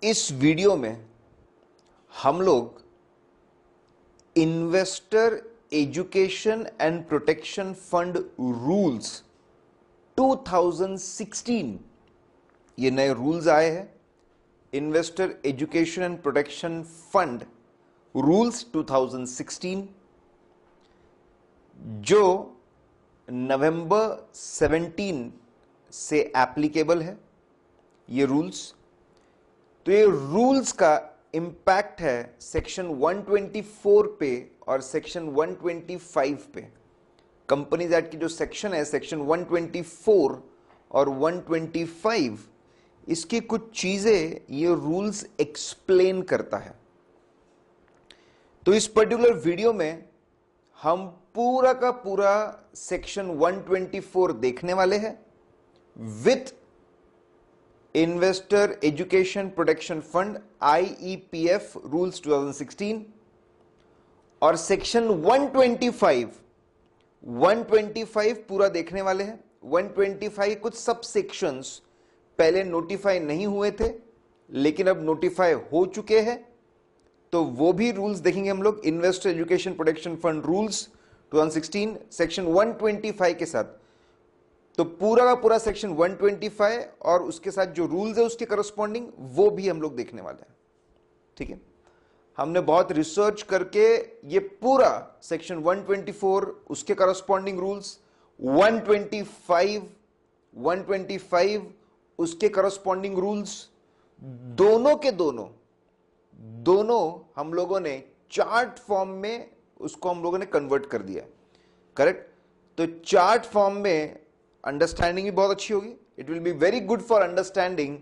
इस वीडियो में हम लोग investor education and protection fund rules 2016, ये नए रूल्स आए हैं। Investor education and protection fund rules 2016 जो नवंबर 17 से एप्लीकेबल है। ये रूल्स, तो ये रूल्स का इंपैक्ट है सेक्शन 124 पे और सेक्शन 125 पे। कंपनीज एक्ट की जो सेक्शन है सेक्शन 124 और 125, इसकी कुछ चीजें ये रूल्स एक्सप्लेन करता है। तो इस पर्टिकुलर वीडियो में हम पूरा का पूरा सेक्शन 124 देखने वाले हैं with investor education protection fund IEPF rules 2016 और सेक्शन 125 पूरा देखने वाले हैं। 125 कुछ सब सेक्शंस पहले नोटिफाई नहीं हुए थे लेकिन अब नोटिफाई हो चुके हैं, तो वो भी रूल्स देखेंगे हम लोग। Investor education protection fund rules 2016 section 125 के साथ, तो पूरा का पूरा सेक्शन 125 और उसके साथ जो रूल्स है उसके करस्पॉन्डिंग वो भी हम लोग देखने वाले हैं। ठीक है, हमने बहुत रिसर्च करके ये पूरा सेक्शन 124 उसके करस्पॉन्डिंग रूल्स 125 उसके करस्पॉन्डिंग रूल्स दोनों के दोनों हम लोगों ने चार्ट फॉर्म में उसको हम लोगों ने कन्वर्ट कर दिया। करेक्ट, तो चार्ट फॉर्म में अंडरस्टैंडिंग भी बहुत अच्छी होगी। It will be very good for understanding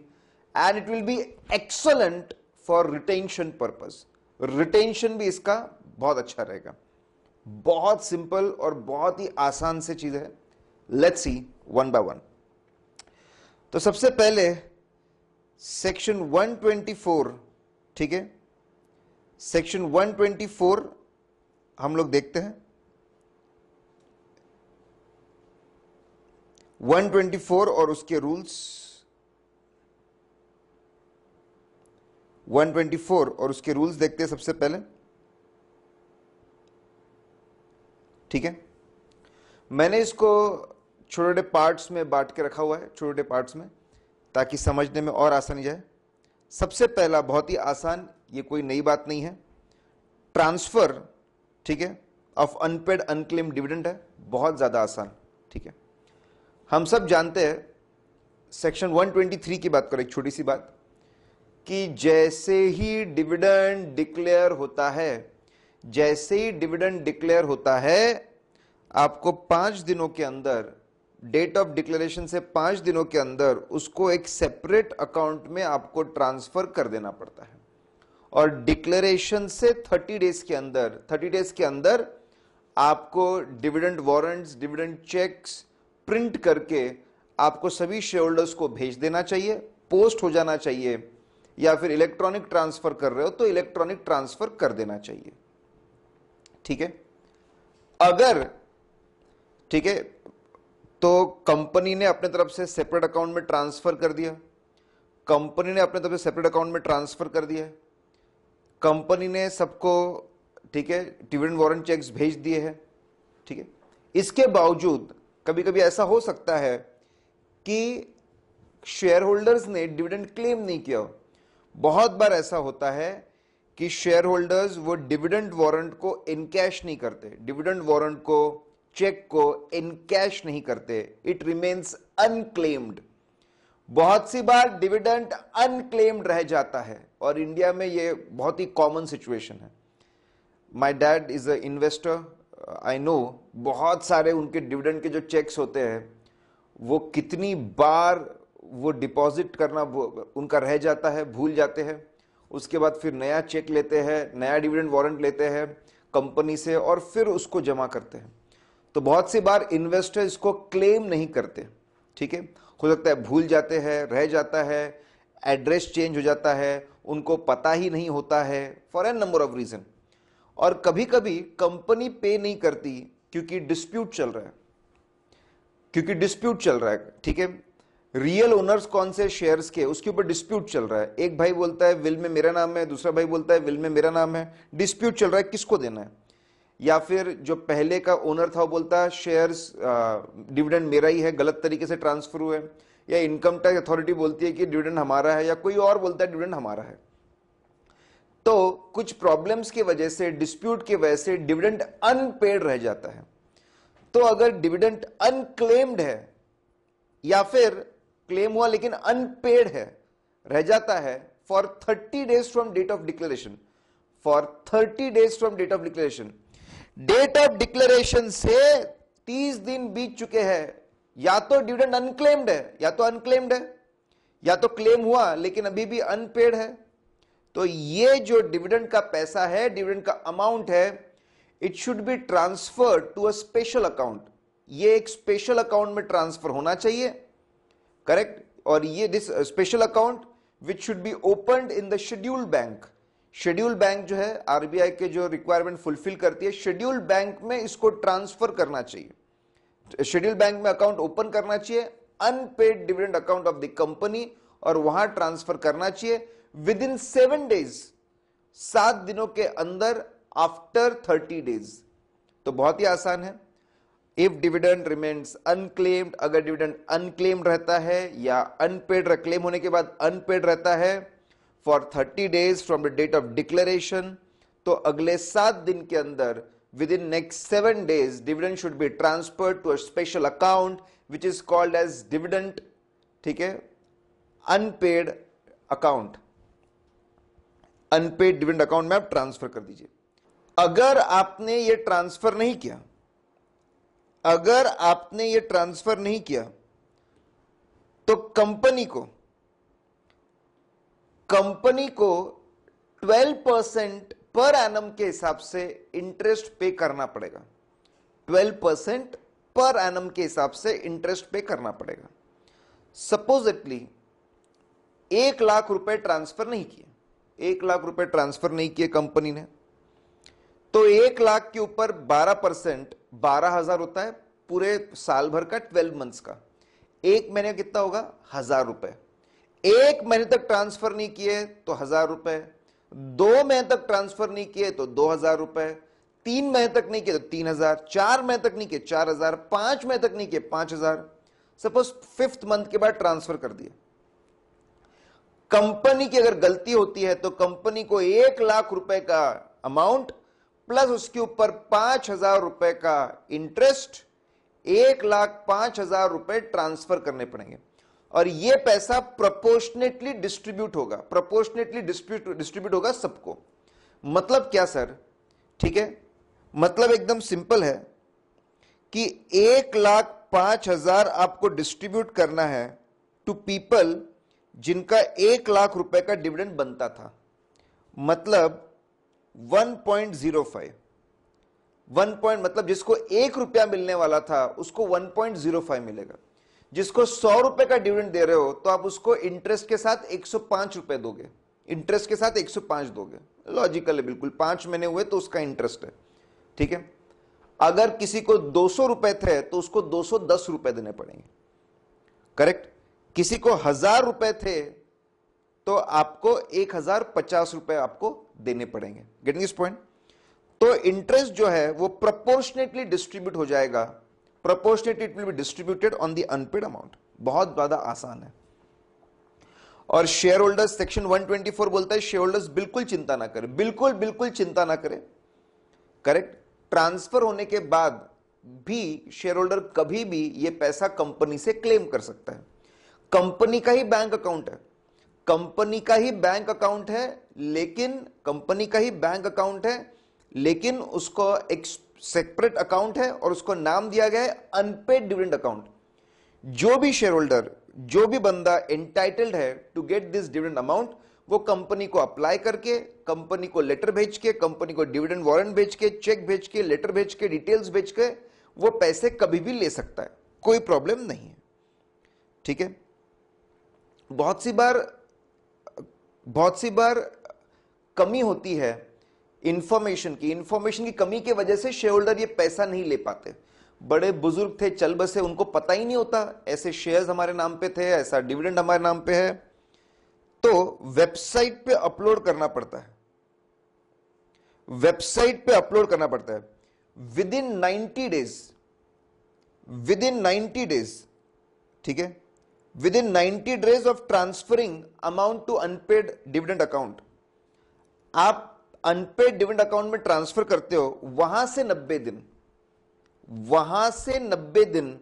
and it will be excellent for retention purpose. Retention भी इसका बहुत अच्छा रहेगा। बहुत सिंपल और बहुत ही आसान से चीज है। Let's see one by one. तो सबसे पहले सेक्शन 124, ठीक है, सेक्शन 124 हम लोग देखते हैं। 124 और उसके रूल्स, 124 और उसके रूल्स देखते हैं सबसे पहले। ठीक है, मैंने इसको छोटे छोटे पार्ट्स में बांट के रखा हुआ है, छोटे छोटे पार्ट्स में, ताकि समझने में और आसानी जाए। सबसे पहला बहुत ही आसान, ये कोई नई बात नहीं है, ट्रांसफर, ठीक है, ऑफ अनपेड अनक्लेम्ड डिविडेंड है। बहुत ज्यादा आसान। ठीक है, हम सब जानते हैं, सेक्शन 123 की बात करें, एक छोटी सी बात, कि जैसे ही डिविडेंड डिक्लेयर होता है, जैसे ही डिविडेंड डिक्लेयर होता है, आपको 5 दिनों के अंदर, डेट ऑफ डिक्लेरेशन से 5 दिनों के अंदर उसको एक सेपरेट अकाउंट में आपको ट्रांसफर कर देना पड़ता है। और डिक्लेरेशन से 30 डेज के अंदर आपको dividend warrants, dividend cheques print करके आपको सभी शेयर होल्डर्स को भेज देना चाहिए, पोस्ट हो जाना चाहिए, या फिर इलेक्ट्रॉनिक ट्रांसफर कर रहे हो तो इलेक्ट्रॉनिक ट्रांसफर कर देना चाहिए। ठीक है, अगर, ठीक है, तो कंपनी ने अपने तरफ से सेपरेट अकाउंट में ट्रांसफर कर दिया, कंपनी ने अपने तरफ से सेपरेट अकाउंट में ट्रांसफर कर दिया, कंपनी ने सबको, ठीक है, डिविडेंड वारंट चेक्स भेज दिए हैं। ठीक है, इसके बावजूद कभी कभी ऐसा हो सकता है कि शेयर होल्डर्स ने डिविडेंड क्लेम नहीं किया। बहुत बार ऐसा होता है कि शेयर होल्डर्स वो डिविडेंड वारंट को इनकैश नहीं करते, डिविडेंड वारंट को, चेक को इनकैश नहीं करते, इट रिमेन्स अनक्लेम्ड। बहुत सी बार डिविडेंड अनक्लेम्ड रह जाता है और इंडिया में ये बहुत ही कॉमन सिचुएशन है। My dad is a investor, I know, बहुत सारे उनके डिविडेंड के जो चेक्स होते हैं वो कितनी बार वो डिपॉजिट करना उनका रह जाता है, भूल जाते हैं। उसके बाद फिर नया चेक लेते हैं, नया डिविडेंड वारंट लेते हैं कंपनी से और फिर उसको जमा करते हैं। तो बहुत सी बार इन्वेस्टर इसको क्लेम नहीं करते। ठीक है, हो सकता है भूल जाते हैं, रह जाता है, एड्रेस चेंज हो जाता है, उनको पता ही नहीं होता है, for n number of reason. और कभी कभी कंपनी पे नहीं करती क्योंकि डिस्प्यूट चल रहा है, ठीक है, रियल ओनर्स कौन से शेयर्स के, उसके ऊपर डिस्प्यूट चल रहा है। एक भाई बोलता है विल में मेरा नाम है, दूसरा भाई बोलता है विल में मेरा नाम है, डिस्प्यूट चल रहा है किसको देना है। या फिर जो पहले का ओनर था वो बोलता है शेयर्स डिविडेंड मेरा ही है, गलत तरीके से ट्रांसफर हुए। या इनकम टैक्स अथॉरिटी बोलती है कि डिविडेंड हमारा है, या कोई और बोलता है डिविडेंड हमारा है। तो कुछ प्रॉब्लम्स की वजह से, डिस्प्यूट की वजह से डिविडेंड अनपेड रह जाता है। तो अगर डिविडेंड अनक्लेम्ड है या फिर क्लेम हुआ लेकिन अनपेड है, रह जाता है for 30 days from date of declaration, for 30 days from date of declaration, date of declaration से 30 दिन बीत चुके हैं, या तो डिविडेंड अनक्लेम्ड है या तो अनक्लेम्ड है, या तो क्लेम हुआ लेकिन अभी भी अनपेड है, तो ये जो डिविडेंड का पैसा है, डिविडेंड का अमाउंट है, it should be transferred to a special account. ये एक स्पेशल अकाउंट में ट्रांसफर होना चाहिए, करेक्ट। और ये this special account which should be opened in the scheduled bank. Scheduled bank जो है आरबीआई के जो रिक्वायरमेंट फुलफिल करती है, शेड्यूल्ड बैंक में इसको ट्रांसफर करना चाहिए। शेड्यूल्ड बैंक में अकाउंट ओपन करना चाहिए, unpaid dividend account of the company, और वहां ट्रांसफर करना चाहिए विद इन 7 डेज, 7 दिनों के अंदर, आफ्टर 30 डेज। तो बहुत ही आसान है। इफ डिविडेंड रिमेन्स अनक्लेम्ड, अगर डिविडेंड अनक्लेम्ड रहता है या अनपेड, क्लेम होने के बाद अनपेड रहता है for 30 days from the date of declaration, तो अगले 7 दिन के अंदर, within next 7 days, dividend should be transferred to a special account which is called as dividend, ठीक है, unpaid account, unpaid dividend account में आप ट्रांसफर कर दीजिए। अगर आपने ये ट्रांसफर नहीं किया, अगर आपने ये ट्रांसफर नहीं किया, तो कंपनी को 12% पर एनम के हिसाब से इंटरेस्ट पे करना पड़ेगा। 12% पर एनम के हिसाब से इंटरेस्ट पे करना पड़ेगा। सपोजिटली 1 लाख रुपए ट्रांसफर नहीं किए, 1 लाख रुपए ट्रांसफर नहीं किए कंपनी ने, तो 1 लाख के ऊपर 12%, 12,000 होता है पूरे साल भर का, 12 मंथ्स का। 1 महीने कितना होगा? 1,000 रुपए। 1 महीने तक ट्रांसफर नहीं किए तो 1,000 रुपए, 2 महीने तक ट्रांसफर नहीं किए तो 2,000 रुपए, 3 महीने तक नहीं किए तो 3,000, 4 महीने तक नहीं किए 4,000, 5 महीने तक नहीं किए 5,000। सपोज 5th मंथ के बाद ट्रांसफर कर दिया। कंपनी की अगर गलती होती है तो कंपनी को 1 लाख रुपए का अमाउंट प्लस उसके ऊपर 5,000 रुपए का इंटरेस्ट, 1,05,000 रुपए ट्रांसफर करने पड़ेंगे। और यह पैसा प्रोपोर्शनेटली डिस्ट्रीब्यूट होगा, प्रोपोर्शनेटली डिस्ट्रीब्यूट होगा सबको। मतलब क्या सर? ठीक है, मतलब एकदम सिंपल है कि 1,05,000 आपको डिस्ट्रीब्यूट करना है टू पीपल जिनका 1 लाख रुपए का डिविडेंड बनता था। मतलब 1.05, 1 मतलब जिसको 1 रुपया मिलने वाला था उसको 1.05 मिलेगा। जिसको 100 रुपए का डिविडेंड दे रहे हो तो आप उसको इंटरेस्ट के साथ 105 रुपए दोगे, इंटरेस्ट के साथ 105 दोगे। लॉजिकल है बिल्कुल, 5 महीने हुए तो उसका इंटरेस्ट है। ठीक है, अगर किसी को 200 रुपए थे तो उसको 210 रुपए देने पड़ेंगे, करेक्ट। किसी को 1,000 रुपए थे तो आपको 1,050 रुपए आपको देने पड़ेंगे। Getting this point? तो इंटरेस्ट जो है वो प्रोपोर्शनेटली डिस्ट्रीब्यूट हो जाएगा, proportionately it will be distributed on the unpaid amount. बहुत ज्यादा आसान है। और शेयर होल्डर्स सेक्शन 124 बोलता है शेयर होल्डर्स बिल्कुल चिंता ना करें, बिल्कुल बिल्कुल चिंता ना करें, करेक्ट। ट्रांसफर होने के बाद भी शेयर होल्डर कभी भी ये पैसा कंपनी से क्लेम कर सकता है। कंपनी का ही बैंक अकाउंट है, कंपनी का ही बैंक अकाउंट है, लेकिन कंपनी का ही बैंक अकाउंट है, लेकिन उसको एक सेपरेट अकाउंट है और उसको नाम दिया गया है अनपेड डिविडेंड अकाउंट। जो भी शेयर होल्डर, जो भी बंदा एंटाइटल्ड है to get this dividend amount, वो कंपनी को अप्लाई करके, कंपनी को लेटर भेज के, कंपनी को डिविडेंड वारंट भेज के, चेक भेज के, लेटर भेज के, डिटेल्स भेज के वो पैसे कभी भी ले सकता है, कोई प्रॉब्लम नहीं है। ठीक है, बहुत सी बार कमी होती है इंफॉर्मेशन की, इंफॉर्मेशन की कमी की वजह से शेयर होल्डर ये पैसा नहीं ले पाते। बड़े बुजुर्ग थे, चल बसे, उनको पता ही नहीं होता ऐसे शेयर्स हमारे नाम पे थे, ऐसा डिविडेंड हमारे नाम पे है, तो वेबसाइट पे अपलोड करना पड़ता है, वेबसाइट पे अपलोड करना पड़ता है within 90 days, within 90 days, ठीक है, within 90 days of transferring amount to unpaid dividend account. आप अनपेड डिविडेंड अकाउंट में ट्रांसफर करते हो, वहां से 90 दिन, वहां से 90 दिन,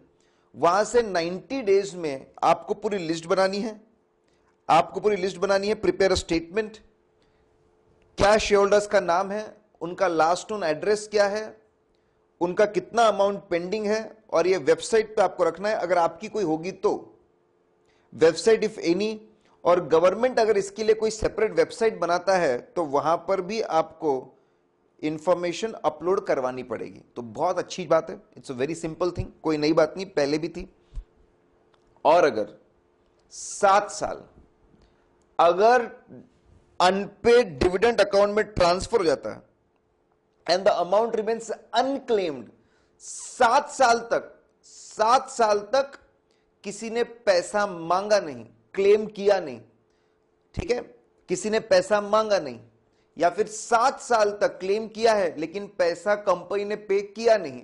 वहां से 90 डेज में आपको पूरी लिस्ट बनानी है, आपको पूरी लिस्ट बनानी है, प्रिपेयर अ स्टेटमेंट, क्या शेयर होल्डर्स का नाम है, उनका लास्ट नोन एड्रेस क्या है, उनका कितना अमाउंट पेंडिंग है, और ये वेबसाइट पे आपको रखना है अगर आपकी कोई होगी तो, वेबसाइट इफ एनी, और गवर्नमेंट अगर इसके लिए कोई सेपरेट वेबसाइट बनाता है तो वहां पर भी आपको इंफॉर्मेशन अपलोड करवानी पड़ेगी। तो बहुत अच्छी बात है, it's a very simple thing, कोई नई बात नहीं, पहले भी थी। और अगर 7 साल अगर अनपेड डिविडेंड अकाउंट में ट्रांसफर हो जाता है and the amount remains unclaimed, 7 साल तक किसी ने पैसा मांगा नहीं, क्लेम किया नहीं, ठीक है, किसी ने पैसा मांगा नहीं, या फिर 7 साल तक क्लेम किया है लेकिन पैसा कंपनी ने पे किया नहीं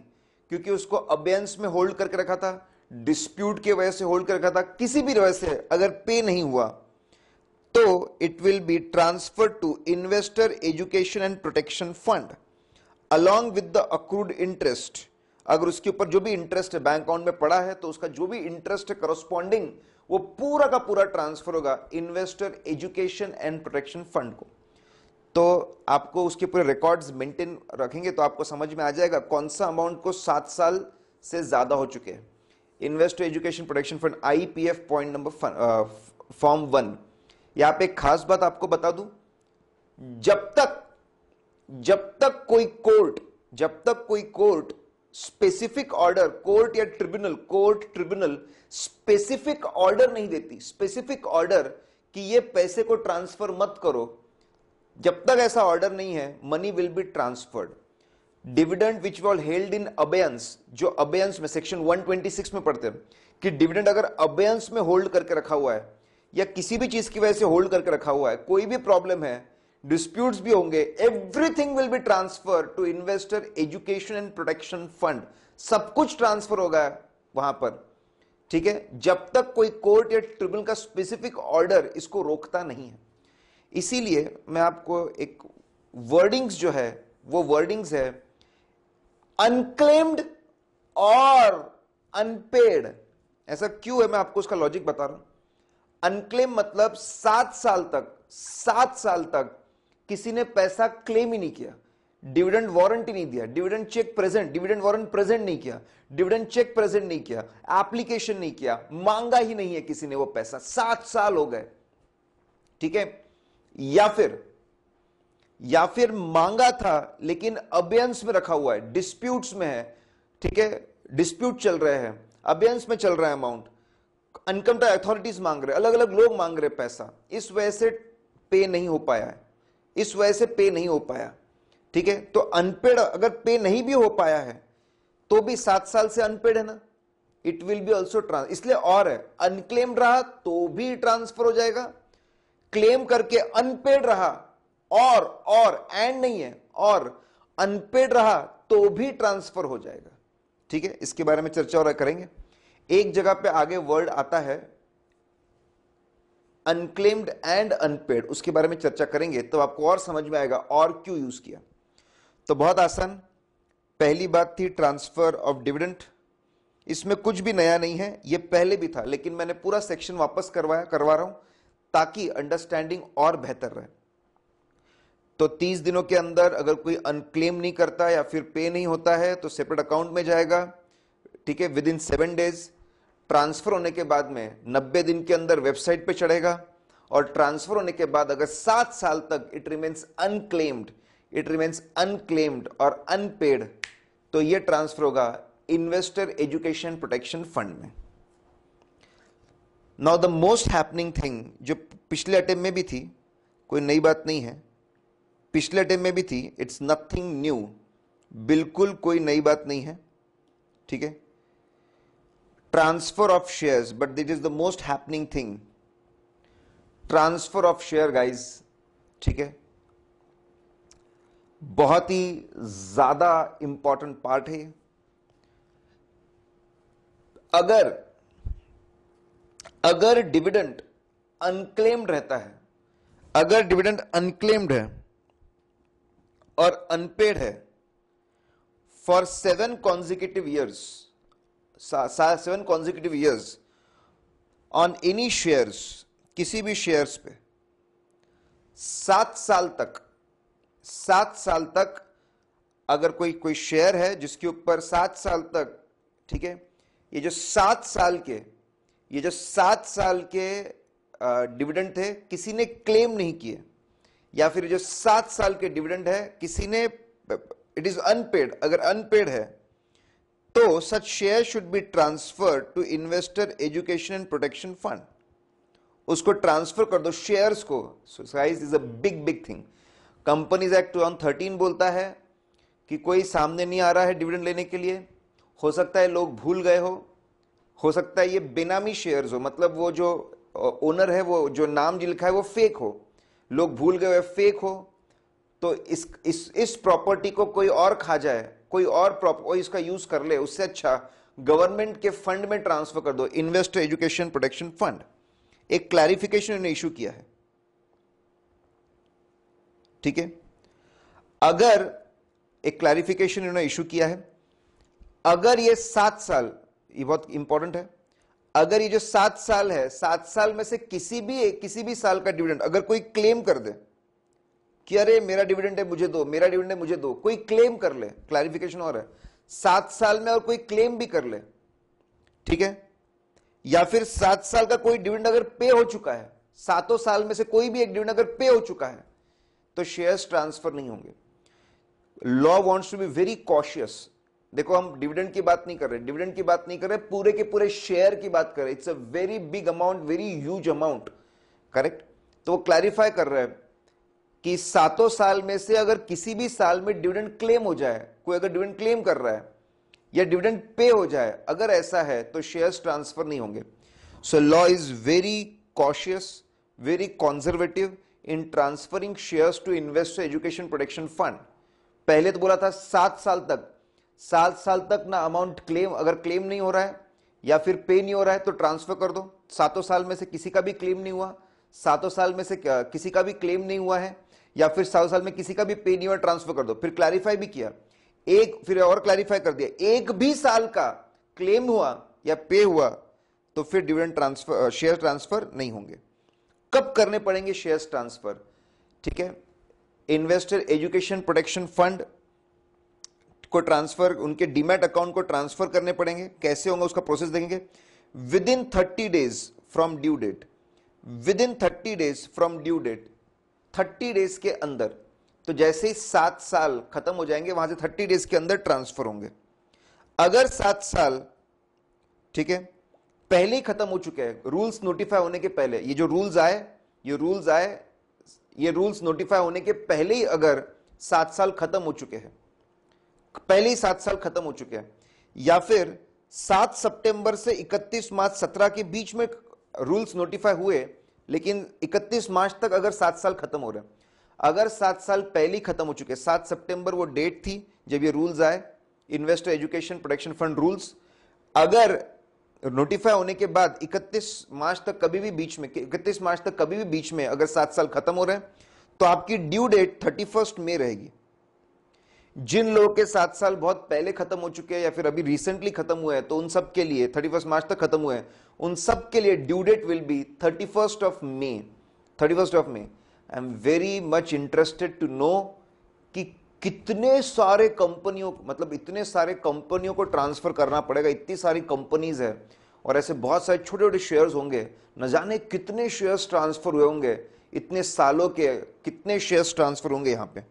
क्योंकि उसको अबेयंस में होल्ड करके रखा था, डिस्प्यूट की वजह से होल्ड कर रखा था, किसी भी वजह से अगर पे नहीं हुआ तो it will be transfer to investor education and protection fund along with the accrued interest. अगर उसके ऊपर जो भी इंटरेस्ट है बैंक अकाउंट में पड़ा है तो उसका जो भी इंटरेस्ट है करस्पॉन्डिंग, वो पूरा का पूरा ट्रांसफर होगा investor education and protection fund को। तो आपको उसके पूरे रिकॉर्ड्स मेंटेन रखेंगे तो आपको समझ में आ जाएगा कौन सा अमाउंट को 7 साल से ज्यादा हो चुके हैं। Investor education protection fund IPF point number form 1। यहां पे एक खास बात आपको बता दूं, जब तक कोई कोर्ट स्पेसिफिक ऑर्डर, कोर्ट या ट्रिब्यूनल स्पेसिफिक ऑर्डर नहीं देती, स्पेसिफिक ऑर्डर कि ये पैसे को ट्रांसफर मत करो, जब तक ऐसा ऑर्डर नहीं है money will be transferred. Dividend which wall held in abeyance, जो अबेयंस में सेक्शन 126 में पढ़ते हैं कि डिविडेंड अगर अबेयंस में होल्ड करके रखा हुआ है या किसी भी चीज की वजह से होल्ड करके रखा हुआ है, कोई भी प्रॉब्लम है, डिस्प्यूट्स भी होंगे, everything will be transfer to investor education and protection fund, सब कुछ ट्रांसफर होगा वहां पर, ठीक है, जब तक कोई कोर्ट या ट्रिब्यूनल का स्पेसिफिक ऑर्डर इसको रोकता नहीं है। इसीलिए मैं आपको एक वर्डिंग्स जो है वो वर्डिंग्स है अनक्लेम्ड और अनपेड। ऐसा क्यों है मैं आपको उसका लॉजिक बता रहा हूं। अनक्लेम मतलब 7 साल तक किसी ने पैसा क्लेम ही नहीं किया, डिविडेंड वारंट ही नहीं दिया, dividend cheque present, dividend warrant present नहीं किया, डिविडेंड चेक प्रेजेंट नहीं किया, एप्लीकेशन नहीं किया, मांगा ही नहीं है किसी ने वो पैसा, 7 साल हो गए, ठीक है, या फिर मांगा था लेकिन अबेयंस में रखा हुआ है, डिस्प्यूट्स में है, ठीक है, डिस्प्यूट चल रहे हैं, अबेयंस में चल रहा है अमाउंट, इनकम टैक्स अथॉरिटीज मांग रहे, अलग अलग लोग मांग रहे पैसा, इस वजह से पे नहीं हो पाया है, इस वजह से पे नहीं हो पाया, ठीक है। तो अनपेड अगर पे नहीं भी हो पाया है तो भी 7 साल से अनपेड है ना, it will B also transfer, इसलिए और है, अनक्लेम्ड रहा तो भी ट्रांसफर हो जाएगा, क्लेम करके अनपेड रहा और एंड नहीं है, और अनपेड रहा तो भी ट्रांसफर हो जाएगा, ठीक है। इसके बारे में चर्चा और करेंगे। एक जगह पे आगे वर्ड आता है अनक्लेम्ड एंड अनपेड, उसके बारे में चर्चा करेंगे तो आपको और समझ में आएगा और क्यों यूज किया। तो बहुत आसान, पहली बात थी ट्रांसफर ऑफ डिविडेंड, इसमें कुछ भी नया नहीं है, ये पहले भी था लेकिन मैंने पूरा सेक्शन वापस करवा रहा हूं ताकि अंडरस्टैंडिंग और बेहतर रहे। तो 30 दिनों के अंदर अगर कोई अनक्लेम नहीं करता या फिर पे नहीं होता है तो सेपरेट अकाउंट में जाएगा, ठीक है, विद इन 7 डेज। ट्रांसफर होने के बाद में 90 दिन के अंदर वेबसाइट पे चढ़ेगा, और ट्रांसफर होने के बाद अगर 7 साल तक इट रिमेन्स अनक्लेम्ड और अनपेड तो ये ट्रांसफर होगा इन्वेस्टर एजुकेशन प्रोटेक्शन फंड में। Now the most happening thing, जो पिछले अटेम्प्ट में भी थी, कोई नई बात नहीं है, पिछले अटेम्प्ट में भी थी, इट्स नथिंग न्यू, बिल्कुल कोई नई बात नहीं है, ठीक है, transfer of shares, but that is the most happening thing, transfer of share guys, ठीक है, बहुत ही ज्यादा इंपॉर्टेंट पार्ट है। अगर डिविडेंड अनक्लेम्ड रहता है, अगर डिविडेंड अनक्लेम्ड है और अनपेड है for 7 consecutive years, 7 consecutive years on any shares, किसी भी शेयर्स पे 7 साल तक अगर कोई शेयर है जिसके ऊपर 7 साल तक, ठीक है, ये जो 7 साल के डिविडेंड थे किसी ने क्लेम नहीं किए, या फिर जो 7 साल के डिविडेंड है किसी ने, इट इज अनपेड, अगर अनपेड है तो such share should be transferred to investor education and protection fund, उसको ट्रांसफर कर दो शेयर्स को। So guys is a big thing. Companies act 2013 बोलता है कि कोई सामने नहीं आ रहा है डिविडेंड लेने के लिए, हो सकता है लोग भूल गए हो सकता है ये बेनामी शेयर्स हो, मतलब वो जो ओनर है, वो जो नाम जो लिखा है वो फेक हो, लोग भूल गए फेक हो, तो इस प्रॉपर्टी को कोई और खा जाए, कोई और इसका यूज कर ले, उससे अच्छा गवर्नमेंट के फंड में ट्रांसफर कर दो, इन्वेस्टर एजुकेशन प्रोटेक्शन फंड। एक क्लैरिफिकेशन इन्होंने इशू किया है, ठीक है, अगर एक क्लैरिफिकेशन इन्होंने इशू किया है, अगर ये 7 साल, ये बहुत इंपॉर्टेंट है, अगर ये जो 7 साल है, 7 साल में से किसी भी साल का डिविडेंड अगर कोई क्लेम कर दे कि अरे मेरा डिविडेंड है मुझे दो, मेरा डिविडेंड है मुझे दो, कोई क्लेम कर ले, क्लैरिफिकेशन और है 7 साल में, और कोई क्लेम भी कर ले, ठीक है, या फिर 7 साल का कोई डिविडेंड अगर पे हो चुका है, 7 साल में से कोई भी एक डिविडेंड अगर पे हो चुका है, तो शेयर्स ट्रांसफर नहीं होंगे। Law wants to be very cautious. देखो हम डिविडेंड की बात नहीं कर रहे, पूरे के पूरे शेयर की बात कर रहे, it's a very big amount, very huge amount, correct. तो वो क्लैरिफाई कर रहे हैं कि 7 साल में से अगर किसी भी साल में डिविडेंड क्लेम हो जाए, कोई अगर डिविडेंड क्लेम कर रहा है या डिविडेंड पे हो जाए, अगर ऐसा है तो शेयर्स ट्रांसफर नहीं होंगे। So law is very cautious, very conservative in transferring shares to investor education protection fund. पहले तो बोला था 7 साल तक ना अमाउंट क्लेम, अगर क्लेम नहीं हो रहा है या फिर पे नहीं हो रहा है तो ट्रांसफर कर दो। 7 साल में से किसी का भी क्लेम नहीं हुआ, 7 साल में से किसी का भी क्लेम नहीं हुआ है, या फिर 7 साल में किसी का भी पे नहीं हुआ, ट्रांसफर कर दो। फिर क्लैरिफाई भी किया, फिर और क्लैरिफाई कर दिया, एक भी साल का क्लेम हुआ या पे हुआ तो फिर डिविडेंड ट्रांसफर, शेयर ट्रांसफर नहीं होंगे। कब करने पड़ेंगे शेयर्स ट्रांसफर, ठीक है, इन्वेस्टर एजुकेशन प्रोटेक्शन फंड को ट्रांसफर, उनके डीमैट अकाउंट को ट्रांसफर करने पड़ेंगे। कैसे होंगे उसका प्रोसेस देखेंगे। Within 30 days from due date, within 30 days from due date, 30 days के अंदर, तो जैसे ही 7 साल खत्म हो जाएंगे वहां से 30 डेज के अंदर ट्रांसफर होंगे। अगर 7 साल, ठीक है, पहले ही खत्म हो चुके हैं, रूल्स नोटिफाई होने के पहले, ये जो रूल्स आए, ये रूल्स नोटिफाई होने के पहले ही अगर 7 साल खत्म हो चुके हैं, पहले ही 7 साल खत्म हो चुके हैं, या फिर 7 सितंबर से 31 मार्च 17 के बीच में रूल्स नोटिफाई हुए, लेकिन 31 मार्च तक अगर 7 साल खत्म हो रहे हैं, अगर 7 साल पहले ही खत्म हो चुके हैं, 7 सितंबर वो डेट थी जब ये रूल्स आए, investor education protection fund rules, अगर नोटिफाई होने के बाद 31 मार्च तक कभी भी बीच में, 31 मार्च तक कभी भी बीच में अगर 7 साल खत्म हो रहे हैं, तो आपकी ड्यू डेट 31 मई रहेगी। जिन लोगों के 7 साल बहुत पहले खत्म हो चुके हैं या फिर अभी रिसेंटली खत्म हुए हैं, तो उन सब के लिए 31 मार्च तक खत्म हुए हैं, उन सब के लिए due date will be 31 of May, 31 of May. I am very much interested to know कि कितने सारे कंपनियों, मतलब इतने सारे कंपनियों को ट्रांसफर करना पड़ेगा, इतनी सारी कंपनीज है और ऐसे बहुत सारे छोटे छोटे शेयर्स होंगे, न जाने कितने शेयर्स ट्रांसफर हुए होंगे, इतने सालों के कितने शेयर्स ट्रांसफर होंगे यहां पे,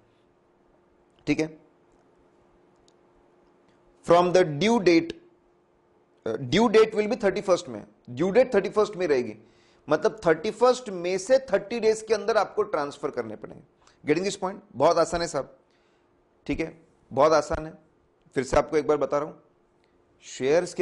ठीक है। From the due date will be 31 May, due date 31 में रहेगी, मतलब 31 मई से 30 डेज के अंदर आपको ट्रांसफर करने पड़ेंगे। Getting this point? बहुत आसान है साहब, ठीक है, बहुत आसान है। फिर से आपको एक बार बता रहा हूं, शेयर्स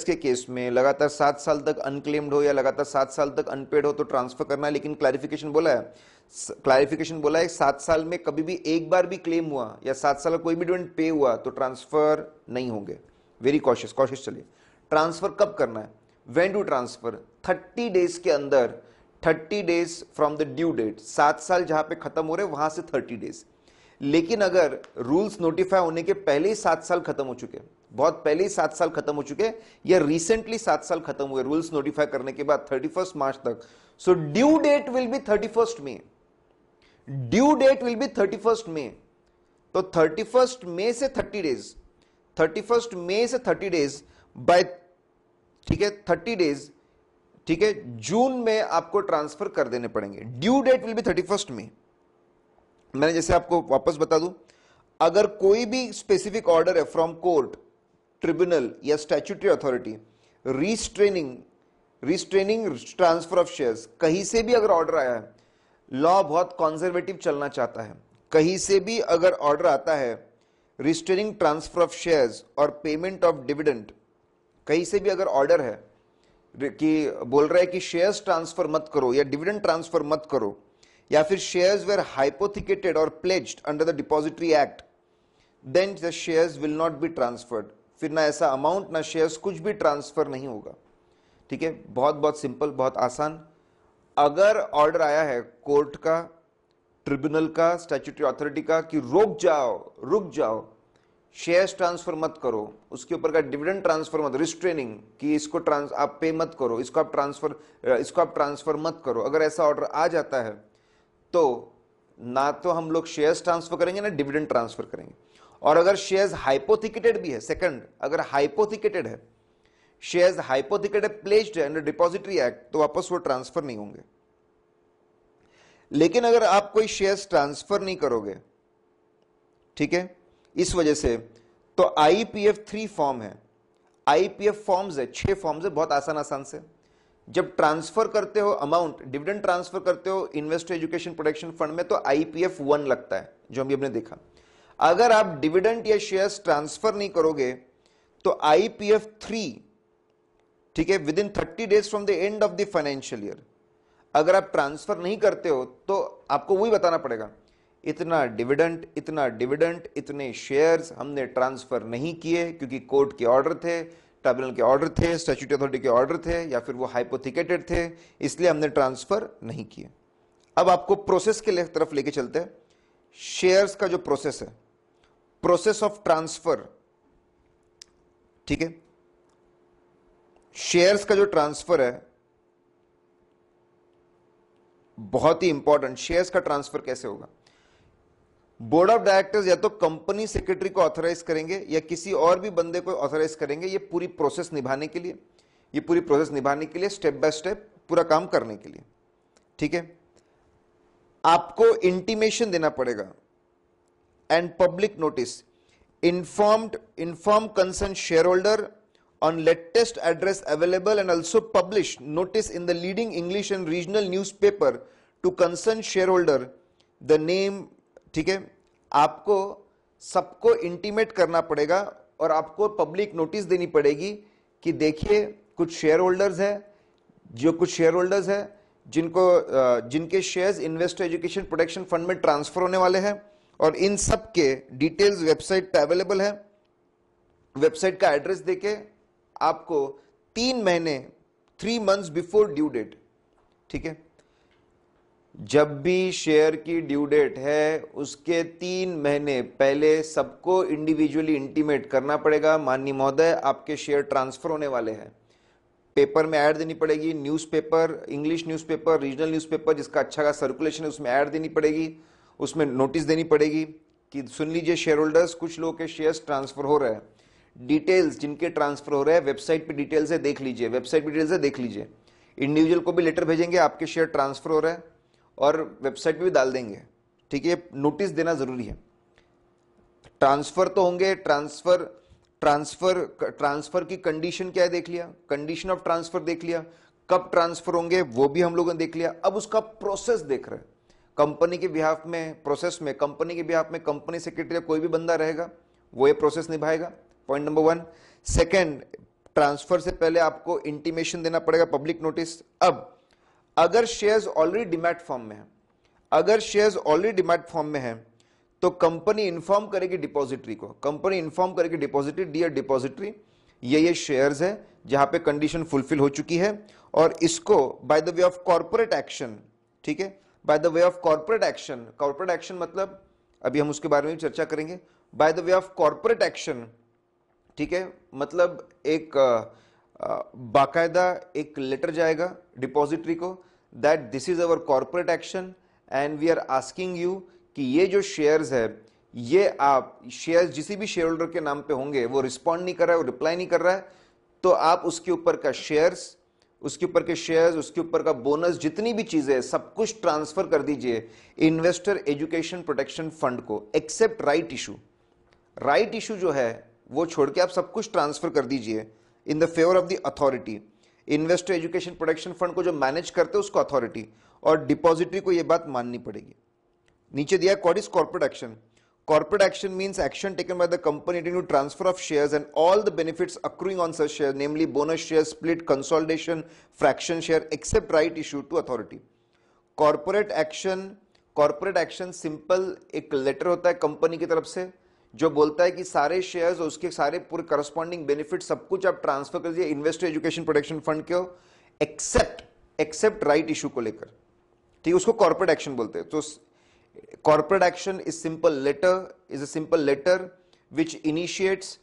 के केस में लगातार 7 साल तक अनक्लेम्ड हो या लगातार 7 साल तक अनपेड हो तो ट्रांसफर करना है, लेकिन क्लैरिफिकेशन बोला है 7 साल में कभी भी एक बार भी क्लेम हुआ या 7 साल का कोई भी डिविडेंड पे हुआ तो ट्रांसफर नहीं होंगे। वेरी कॉशियस चलिए। ट्रांसफर कब करना है? When to transfer? 30 डेज के अंदर, 30 days from the due date. 7 साल जहां पे खत्म हो रहे वहां से 30 डेज। लेकिन अगर रूल्स नोटिफाई होने के पहले ही 7 साल खत्म हो चुके, बहुत पहले ही 7 साल खत्म हो चुके, या रिसेंटली 7 साल खत्म हुए रूल्स नोटिफाई करने के बाद 31 मार्च तक, so due date will be 31 May. Due date will be 31 May. तो 31 मई से 30 डेज, 31 मई से 30 डेज बाय, ठीक है, 30 डेज, ठीक है, जून में आपको ट्रांसफर कर देने पड़ेंगे। ड्यू डेट विल बी 31 मई। मैंने जैसे आपको वापस बता दूं, अगर कोई भी स्पेसिफिक ऑर्डर है फ्रॉम कोर्ट, ट्रिब्यूनल या statutory authority restraining transfer of shares, कहीं से भी अगर ऑर्डर आया है, लॉ बहुत कंजर्वेटिव चलना चाहता है, कहीं से भी अगर ऑर्डर आता है रिस्ट्रेनिंग ट्रांसफर ऑफ शेयर्स और पेमेंट ऑफ डिविडेंड, कहीं से भी अगर ऑर्डर है कि बोल रहा है कि शेयर्स ट्रांसफर मत करो या डिविडेंड ट्रांसफर मत करो, या फिर शेयर्स वेर हाइपोथिकेटेड और pledged under the depository act, then the shares will not be transferred. फिर ना ऐसा अमाउंट ना शेयर्स, कुछ भी ट्रांसफर नहीं होगा। ठीक है, बहुत बहुत सिंपल, बहुत आसान। अगर ऑर्डर आया है कोर्ट का, ट्रिब्यूनल का, स्टैट्यूटरी अथॉरिटी का कि रुक जाओ, शेयर्स ट्रांसफर मत करो, उसके ऊपर का डिविडेंड ट्रांसफर मत, रिस्ट्रेनिंग कि इसको आप पे मत करो, इसको आप ट्रांसफर मत करो, अगर ऐसा ऑर्डर आ जाता है तो ना तो हम लोग शेयर्स ट्रांसफर करेंगे ना डिविडेंड ट्रांसफर करेंगे। और अगर शेयर्स हाइपोथिकेटेड भी है, सेकंड, अगर हाइपोथिकेटेड है, शेयर्स हाइपोथिकेटेड प्लेस्ड है अंडर डिपॉजिटरी एक्ट, तो वापस वो ट्रांसफर नहीं होंगे। लेकिन अगर आप कोई शेयर्स ट्रांसफर नहीं करोगे, ठीक है, इस वजह से, तो आईपीएफ 3 फॉर्म है, आईपीएफ फॉर्म्स है, 6 फॉर्म्स है, बहुत आसान से। जब ट्रांसफर करते हो अमाउंट, डिविडेंड ट्रांसफर करते हो इन्वेस्टर एजुकेशन प्रोटेक्शन फंड में, तो आईपीएफ 1 लगता है, जो अभी हमने देखा। अगर आप डिविडेंड या शेयर्स ट्रांसफर नहीं करोगे तो आईपीएफ 3, ठीक है, within 30 days from the end of the financial year, अगर आप ट्रांसफर नहीं करते हो तो आपको वही बताना पड़ेगा, इतना डिविडेंड, इतने शेयर्स हमने ट्रांसफर नहीं किए क्योंकि कोर्ट के ऑर्डर थे, ट्रिब्यूनल के ऑर्डर थे, स्टैट्यूटरी अथॉरिटी के ऑर्डर थे, या फिर वो हाइपोथिकेटेड थे, इसलिए हमने ट्रांसफर नहीं किए। अब आपको प्रोसेस के तरफ लेके चलते हैं। शेयर्स का जो प्रोसेस है, प्रोसेस ऑफ ट्रांसफर, ठीक है, शेयर्स का जो ट्रांसफर है बहुत ही इंपॉर्टेंट। शेयर्स का ट्रांसफर कैसे होगा? बोर्ड ऑफ डायरेक्टर्स या तो कंपनी सेक्रेटरी को ऑथराइज करेंगे या किसी और भी बंदे को ऑथराइज करेंगे, ये पूरी प्रोसेस निभाने के लिए, स्टेप बाय स्टेप पूरा काम करने के लिए। ठीक है, आपको इंटीमेशन देना पड़ेगा and public notice, inform concern share holder on latest address available and also publish notice in the leading English and regional newspaper to concerned shareholder the name। ठीक है, आपको सबको इंटीमेट करना पड़ेगा और आपको पब्लिक नोटिस देनी पड़ेगी कि देखिए कुछ शेयर होल्डर्स है जिनके shares investor education protection fund में ट्रांसफर होने वाले हैं, और इन सब के डिटेल्स वेबसाइट पे अवेलेबल है। वेबसाइट का एड्रेस देके आपको 3 मंथ्स बिफोर ड्यू डेट, ठीक है, जब भी शेयर की ड्यू डेट है उसके 3 महीने पहले सबको इंडिविजुअली इंटीमेट करना पड़ेगा, माननीय महोदय आपके शेयर ट्रांसफर होने वाले हैं। पेपर में ऐड देनी पड़ेगी, newspaper, English newspaper, regional newspaper जिसका अच्छा खासा सर्कुलेशन है उसमें ऐड देनी पड़ेगी, उसमें नोटिस देनी पड़ेगी कि सुन लीजिए शेयर होल्डर्स, कुछ लोगों के शेयर्स ट्रांसफर हो रहे हैं, डिटेल्स जिनके ट्रांसफर हो रहे हैं वेबसाइट पे डिटेल्स है, देख लीजिए, वेबसाइट पे डिटेल्स है, देख लीजिए। इंडिविजुअल को भी लेटर भेजेंगे आपके शेयर ट्रांसफर हो रहा है और वेबसाइट पे भी डाल देंगे। ठीक है, नोटिस देना जरूरी है। ट्रांसफर तो होंगे, ट्रांसफर की कंडीशन क्या है देख लिया, कंडीशन ऑफ ट्रांसफर देख लिया, कब ट्रांसफर होंगे वो भी हम लोगों ने देख लिया। अब उसका प्रोसेस देख रहे हैं, कंपनी के बिहाफ में, प्रोसेस में कंपनी के बिहाफ में कंपनी सेक्रेटरी कोई भी बंदा रहेगा वो ये प्रोसेस निभाएगा। Point number 1। सेकेंड, ट्रांसफर से पहले आपको इंटीमेशन देना पड़ेगा, पब्लिक नोटिस। अब अगर शेयर्स ऑलरेडी डीमैट फॉर्म में है, अगर शेयर्स ऑलरेडी डीमैट फॉर्म में है तो कंपनी इन्फॉर्म करेगी डिपॉजिटरी को, कंपनी इन्फॉर्म करेगी डिपॉजिटरी, डियर डिपॉजिटरी ये शेयर्स है जहां पे कंडीशन फुलफिल हो चुकी है और इसको by the way of corporate action, ठीक है, by the way of corporate action, corporate action मतलब अभी हम उसके बारे में चर्चा करेंगे, by the way of corporate action, ठीक है, मतलब एक बाकायदा एक लेटर जाएगा डिपॉजिटरी को that this is our corporate action and we are asking you कि ये जो शेयर्स है, ये आप शेयर्स जिसी भी शेयर होल्डर के नाम पे होंगे वो रिस्पॉन्ड नहीं कर रहा है, वो रिप्लाई नहीं कर रहा है, तो आप उसके ऊपर का शेयर्स, उसके ऊपर के शेयर्स, उसके ऊपर का बोनस, जितनी भी चीजें सब कुछ ट्रांसफर कर दीजिए इन्वेस्टर एजुकेशन प्रोटेक्शन फंड को, except right issue. Right issue जो है वो छोड़ के आप सब कुछ ट्रांसफर कर दीजिए in the favour of the authority. Investor education protection fund को जो मैनेज करते हैं उसको अथॉरिटी, और डिपॉजिटरी को यह बात माननी पड़ेगी। नीचे दिया what is corporate action. Corporate action means action taken by the company to transfer of shares and all the benefits accruing on such shares, namely bonus share, split, consolidation, fraction share, except right issue to authority. Corporate action simple एक letter होता है company की तरफ से जो बोलता है कि सारे शेयर्स और उसके सारे पूरे करस्पॉन्डिंग बेनिफिट सब कुछ आप ट्रांसफर कर दीजिए इन्वेस्टर एजुकेशन प्रोटेक्शन फंड के, एक्सेप्ट राइट इशू को लेकर, ठीक है, उसको कॉर्पोरेट एक्शन बोलते हैं। तो corporate action is a simple letter which initiates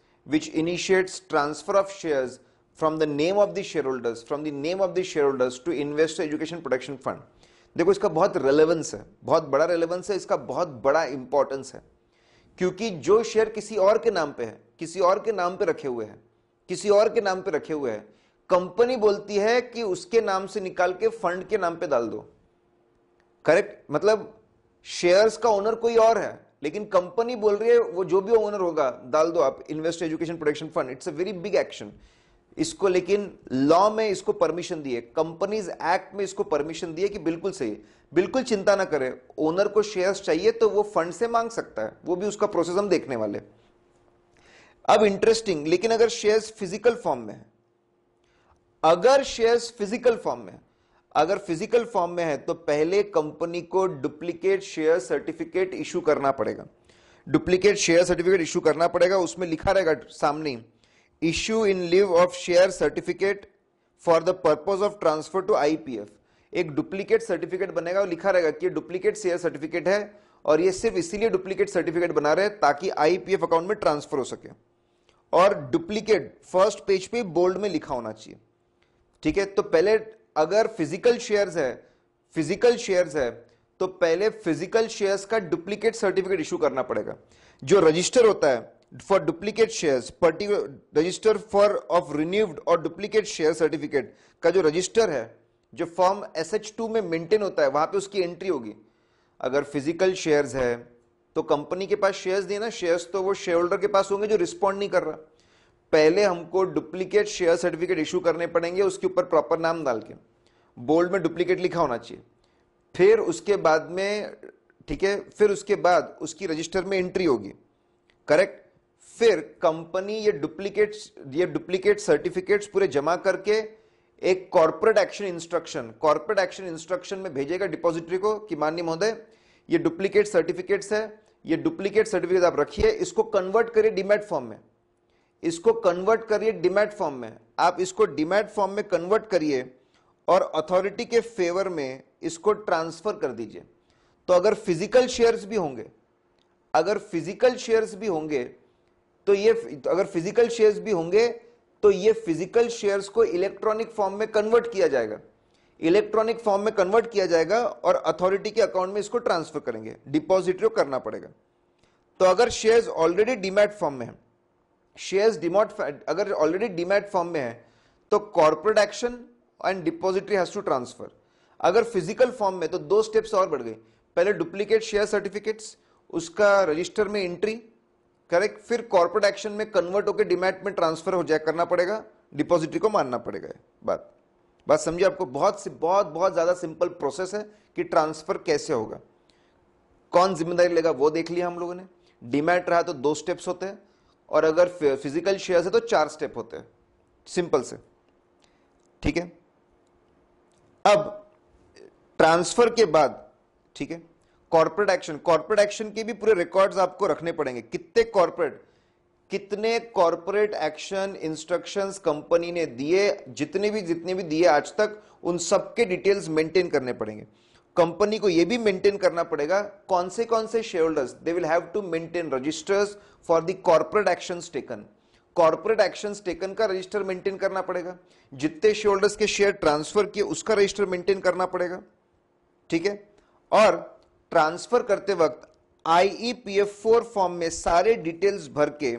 transfer of shares from the name of the shareholders to investor education protection fund। देखो इसका बहुत रेलेवेंस है, बहुत बड़ा रेलेवेंस है, इसका बहुत बड़ा इंपॉर्टेंस है, क्योंकि जो शेयर किसी और के नाम पे है, किसी और के नाम पे रखे हुए हैं, कंपनी बोलती है कि उसके नाम से निकाल के फंड के नाम पे डाल दो। करेक्ट, मतलब शेयर्स का ओनर कोई और है लेकिन कंपनी बोल रही है वो जो भी ओनर होगा डाल दो आप investor education protection fund. It's a very big action इसको, लेकिन लॉ में इसको परमिशन दी है, कंपनीज एक्ट में इसको परमिशन दी है कि बिल्कुल सही, बिल्कुल चिंता ना करे, ओनर को शेयर्स चाहिए तो वो फंड से मांग सकता है, वो भी उसका प्रोसेस हम देखने वाले। अब इंटरेस्टिंग, लेकिन अगर शेयर्स फिजिकल फॉर्म में है, अगर फिजिकल फॉर्म में है तो पहले कंपनी को डुप्लीकेट शेयर सर्टिफिकेट इशू करना पड़ेगा, उसमें लिखा रहेगा सामने issue in lieu of share certificate for the purpose of transfer to IPF. एक डुप्लीकेट सर्टिफिकेट बनेगा और लिखा रहेगा कि ये डुप्लीकेट शेयर सर्टिफिकेट है और ये सिर्फ इसीलिए डुप्लीकेट सर्टिफिकेट बना रहे हैं ताकि आईपीएफ अकाउंट में ट्रांसफर हो सके, और डुप्लीकेट फर्स्ट पेज पे बोल्ड में लिखा होना चाहिए, ठीक है। तो पहले अगर फिजिकल शेयर्स है तो पहले फिजिकल शेयर्स का डुप्लीकेट सर्टिफिकेट इशू करना पड़ेगा। जो रजिस्टर होता है for duplicate shares, particular register for of renewed और डुप्लीकेट शेयर सर्टिफिकेट का जो रजिस्टर है, जो फॉर्म SH2 में मेंटेन होता है, वहां पे उसकी एंट्री होगी। अगर फिजिकल शेयर्स है तो कंपनी के पास शेयर्स नहीं है ना, शेयर्स तो वो शेयर होल्डर के पास होंगे जो रिस्पॉन्ड नहीं कर रहा। पहले हमको डुप्लीकेट शेयर सर्टिफिकेट इशू करने पड़ेंगे, उसके ऊपर प्रॉपर नाम डाल के बोल्ड में डुप्लीकेट लिखा होना चाहिए, फिर उसके बाद में, ठीक है, फिर उसके बाद उसकी रजिस्टर में एंट्री होगी, करेक्ट। फिर कंपनी ये डुप्लीकेट सर्टिफिकेट्स पूरे जमा करके एक कॉर्पोरेट एक्शन इंस्ट्रक्शन में भेजेगा डिपॉजिटरी को कि माननीय महोदय ये डुप्लीकेट सर्टिफिकेट्स है, ये डुप्लीकेट सर्टिफिकेट आप रखिए, इसको कन्वर्ट करिए डीमैट फॉर्म में, आप इसको डीमैट फॉर्म में कन्वर्ट करिए और अथॉरिटी के फेवर में इसको ट्रांसफर कर दीजिए। तो अगर फिजिकल शेयर्स भी होंगे तो ये फिजिकल शेयर्स को इलेक्ट्रॉनिक फॉर्म में कन्वर्ट किया जाएगा और अथॉरिटी के अकाउंट में इसको ट्रांसफर करेंगे, डिपॉजिटरी को करना पड़ेगा। तो अगर शेयर्स ऑलरेडी डीमैट फॉर्म में है, अगर ऑलरेडी डीमैट फॉर्म में है तो corporate action and depository has to transfer. अगर फिजिकल फॉर्म में तो दो स्टेप्स और बढ़ गई, पहले डुप्लीकेट शेयर सर्टिफिकेट्स, उसका रजिस्टर में एंट्री, करेक्ट, फिर कॉर्पोरेट एक्शन में कन्वर्ट होकर डीमैट में ट्रांसफर हो जाए, करना पड़ेगा, डिपॉजिटरी को मानना पड़ेगा। बात समझिए, आपको बहुत ज्यादा सिंपल प्रोसेस है कि ट्रांसफर कैसे होगा, कौन जिम्मेदारी लेगा वो देख लिया हम लोगों ने। डीमैट रहा तो दो स्टेप्स होते हैं, और अगर फिजिकल शेयर्स है तो 4 स्टेप होते हैं, सिंपल से। ठीक है, अब ट्रांसफर के बाद, ठीक है, कॉर्पोरेट एक्शन के भी पूरे रिकॉर्ड्स आपको रखने पड़ेंगे। कितने कॉर्पोरेट एक्शन इंस्ट्रक्शंस कंपनी ने दिए, जितने भी दिए आज तक, उन सब के डिटेल्स मेंटेन करने पड़ेंगे। कंपनी को यह भी मेंटेन करना पड़ेगा कौन से shareholders, they will have to maintain registers for the corporate actions taken. Corporate actions taken का रजिस्टर मेंटेन करना पड़ेगा, जितने शेयर होल्डर्स के शेयर ट्रांसफर किए उसका रजिस्टर मेंटेन करना पड़ेगा। ठीक है, और ट्रांसफर करते वक्त IEPF4 फॉर्म में सारे डिटेल्स भर के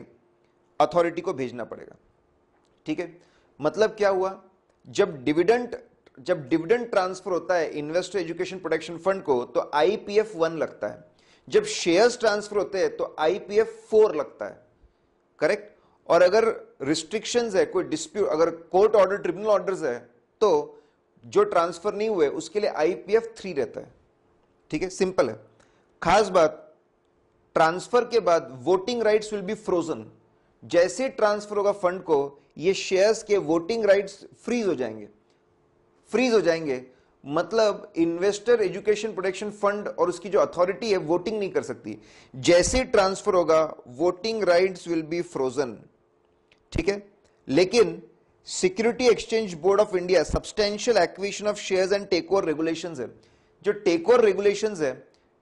अथॉरिटी को भेजना पड़ेगा। ठीक है, मतलब क्या हुआ, जब डिविडेंड ट्रांसफर होता है इन्वेस्टर एजुकेशन प्रोटेक्शन फंड को तो IPF1 लगता है, जब शेयर्स ट्रांसफर होते हैं तो IPF4 लगता है, करेक्ट। और अगर रिस्ट्रिक्शंस है, कोई डिस्प्यूट, अगर कोर्ट ऑर्डर, ट्रिब्यूनल ऑर्डर्स है, तो जो ट्रांसफर नहीं हुए उसके लिए IPF3 रहता है। ठीक है, सिंपल है। खास बात, ट्रांसफर के बाद voting rights will be frozen. जैसे ट्रांसफर होगा फंड को, ये शेयर्स के वोटिंग राइट्स फ्रीज हो जाएंगे। मतलब इन्वेस्टर एजुकेशन प्रोटेक्शन फंड और उसकी जो अथॉरिटी है वोटिंग नहीं कर सकती। जैसे ट्रांसफर होगा voting rights will be frozen. ठीक है, लेकिन Security Exchange Board of India substantial acquisition of shares and takeover regulations है, जो टेक ओवर रेगुलेशंस है,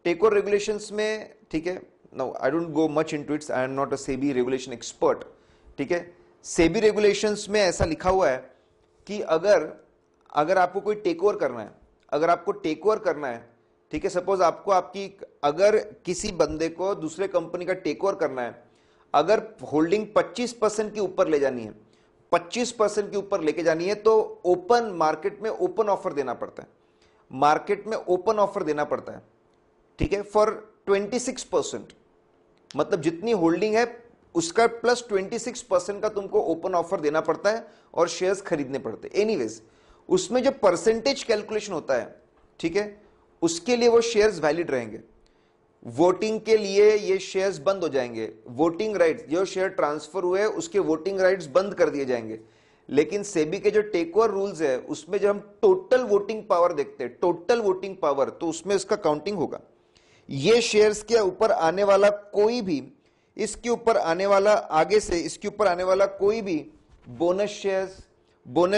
टेक ओवर रेगुलेशंस में, ठीक है, no I don't go much into its, I am not a SEBI regulation expert. ठीक है, SEBI regulations में ऐसा लिखा हुआ है कि अगर आपको कोई टेक ओवर करना है, अगर आपको टेक ओवर करना है, ठीक है, सपोज अगर किसी बंदे को दूसरे कंपनी का टेक ओवर करना है, अगर होल्डिंग 25% के ऊपर ले जानी है, 25% के ऊपर लेके जानी है, तो ओपन मार्केट में ओपन ऑफर देना पड़ता है, ठीक है, फॉर 26%। मतलब जितनी होल्डिंग है उसका प्लस 26% का तुमको ओपन ऑफर देना पड़ता है और शेयर्स खरीदने पड़ते हैं। एनीवेज, उसमें जो परसेंटेज कैलकुलेशन होता है, ठीक है, उसके लिए वो शेयर्स वैलिड रहेंगे। वोटिंग के लिए ये शेयर्स बंद हो जाएंगे, वोटिंग राइट्स, जो शेयर ट्रांसफर हुए उसके वोटिंग राइट्स बंद कर दिए जाएंगे। लेकिन सेबी के जो टेक ओवर रूल्स है उसमें जब हम टोटल वोटिंग पावर देखते हैं, टोटल वोटिंग पावर, तो उसमें इसका काउंटिंग होगा। ये शेयर्स के ऊपर आने वाला कोई भी, इसके ऊपर आने वाला, आगे से इसके ऊपर आने वाला कोई भी bonus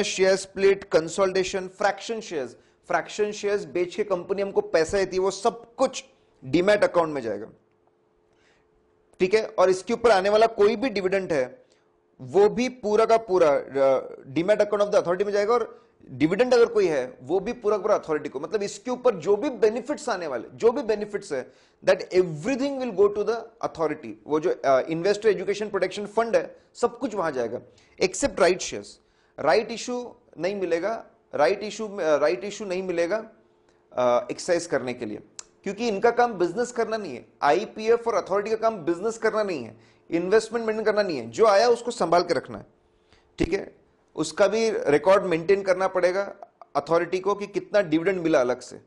share split, consolidation, fraction shares बेच के कंपनी हमको पैसा देती है, वो सब कुछ डीमैट अकाउंट में जाएगा। ठीक है, और इसके ऊपर आने वाला कोई भी डिविडेंड है वो भी पूरा का पूरा demat account of the authority में जाएगा, और डिविडेंड अगर कोई है वो भी पूरा पूरा अथॉरिटी को। मतलब इसके ऊपर जो भी बेनिफिट्स आने वाले, जो भी बेनिफिट्स है, that everything will go to the authority. वो जो इन्वेस्टर एजुकेशन प्रोटेक्शन फंड है सब कुछ वहां जाएगा, except right shares. Right issue नहीं मिलेगा एक्सरसाइज करने के लिए, क्योंकि इनका काम बिजनेस करना नहीं है। IPF और अथॉरिटी का काम बिजनेस करना नहीं है, इन्वेस्टमेंट मेंटेन करना नहीं है। जो आया उसको संभाल के रखना है। ठीक है, उसका भी रिकॉर्ड मेंटेन करना पड़ेगा अथॉरिटी को कि कितना डिविडेंड मिला अलग से।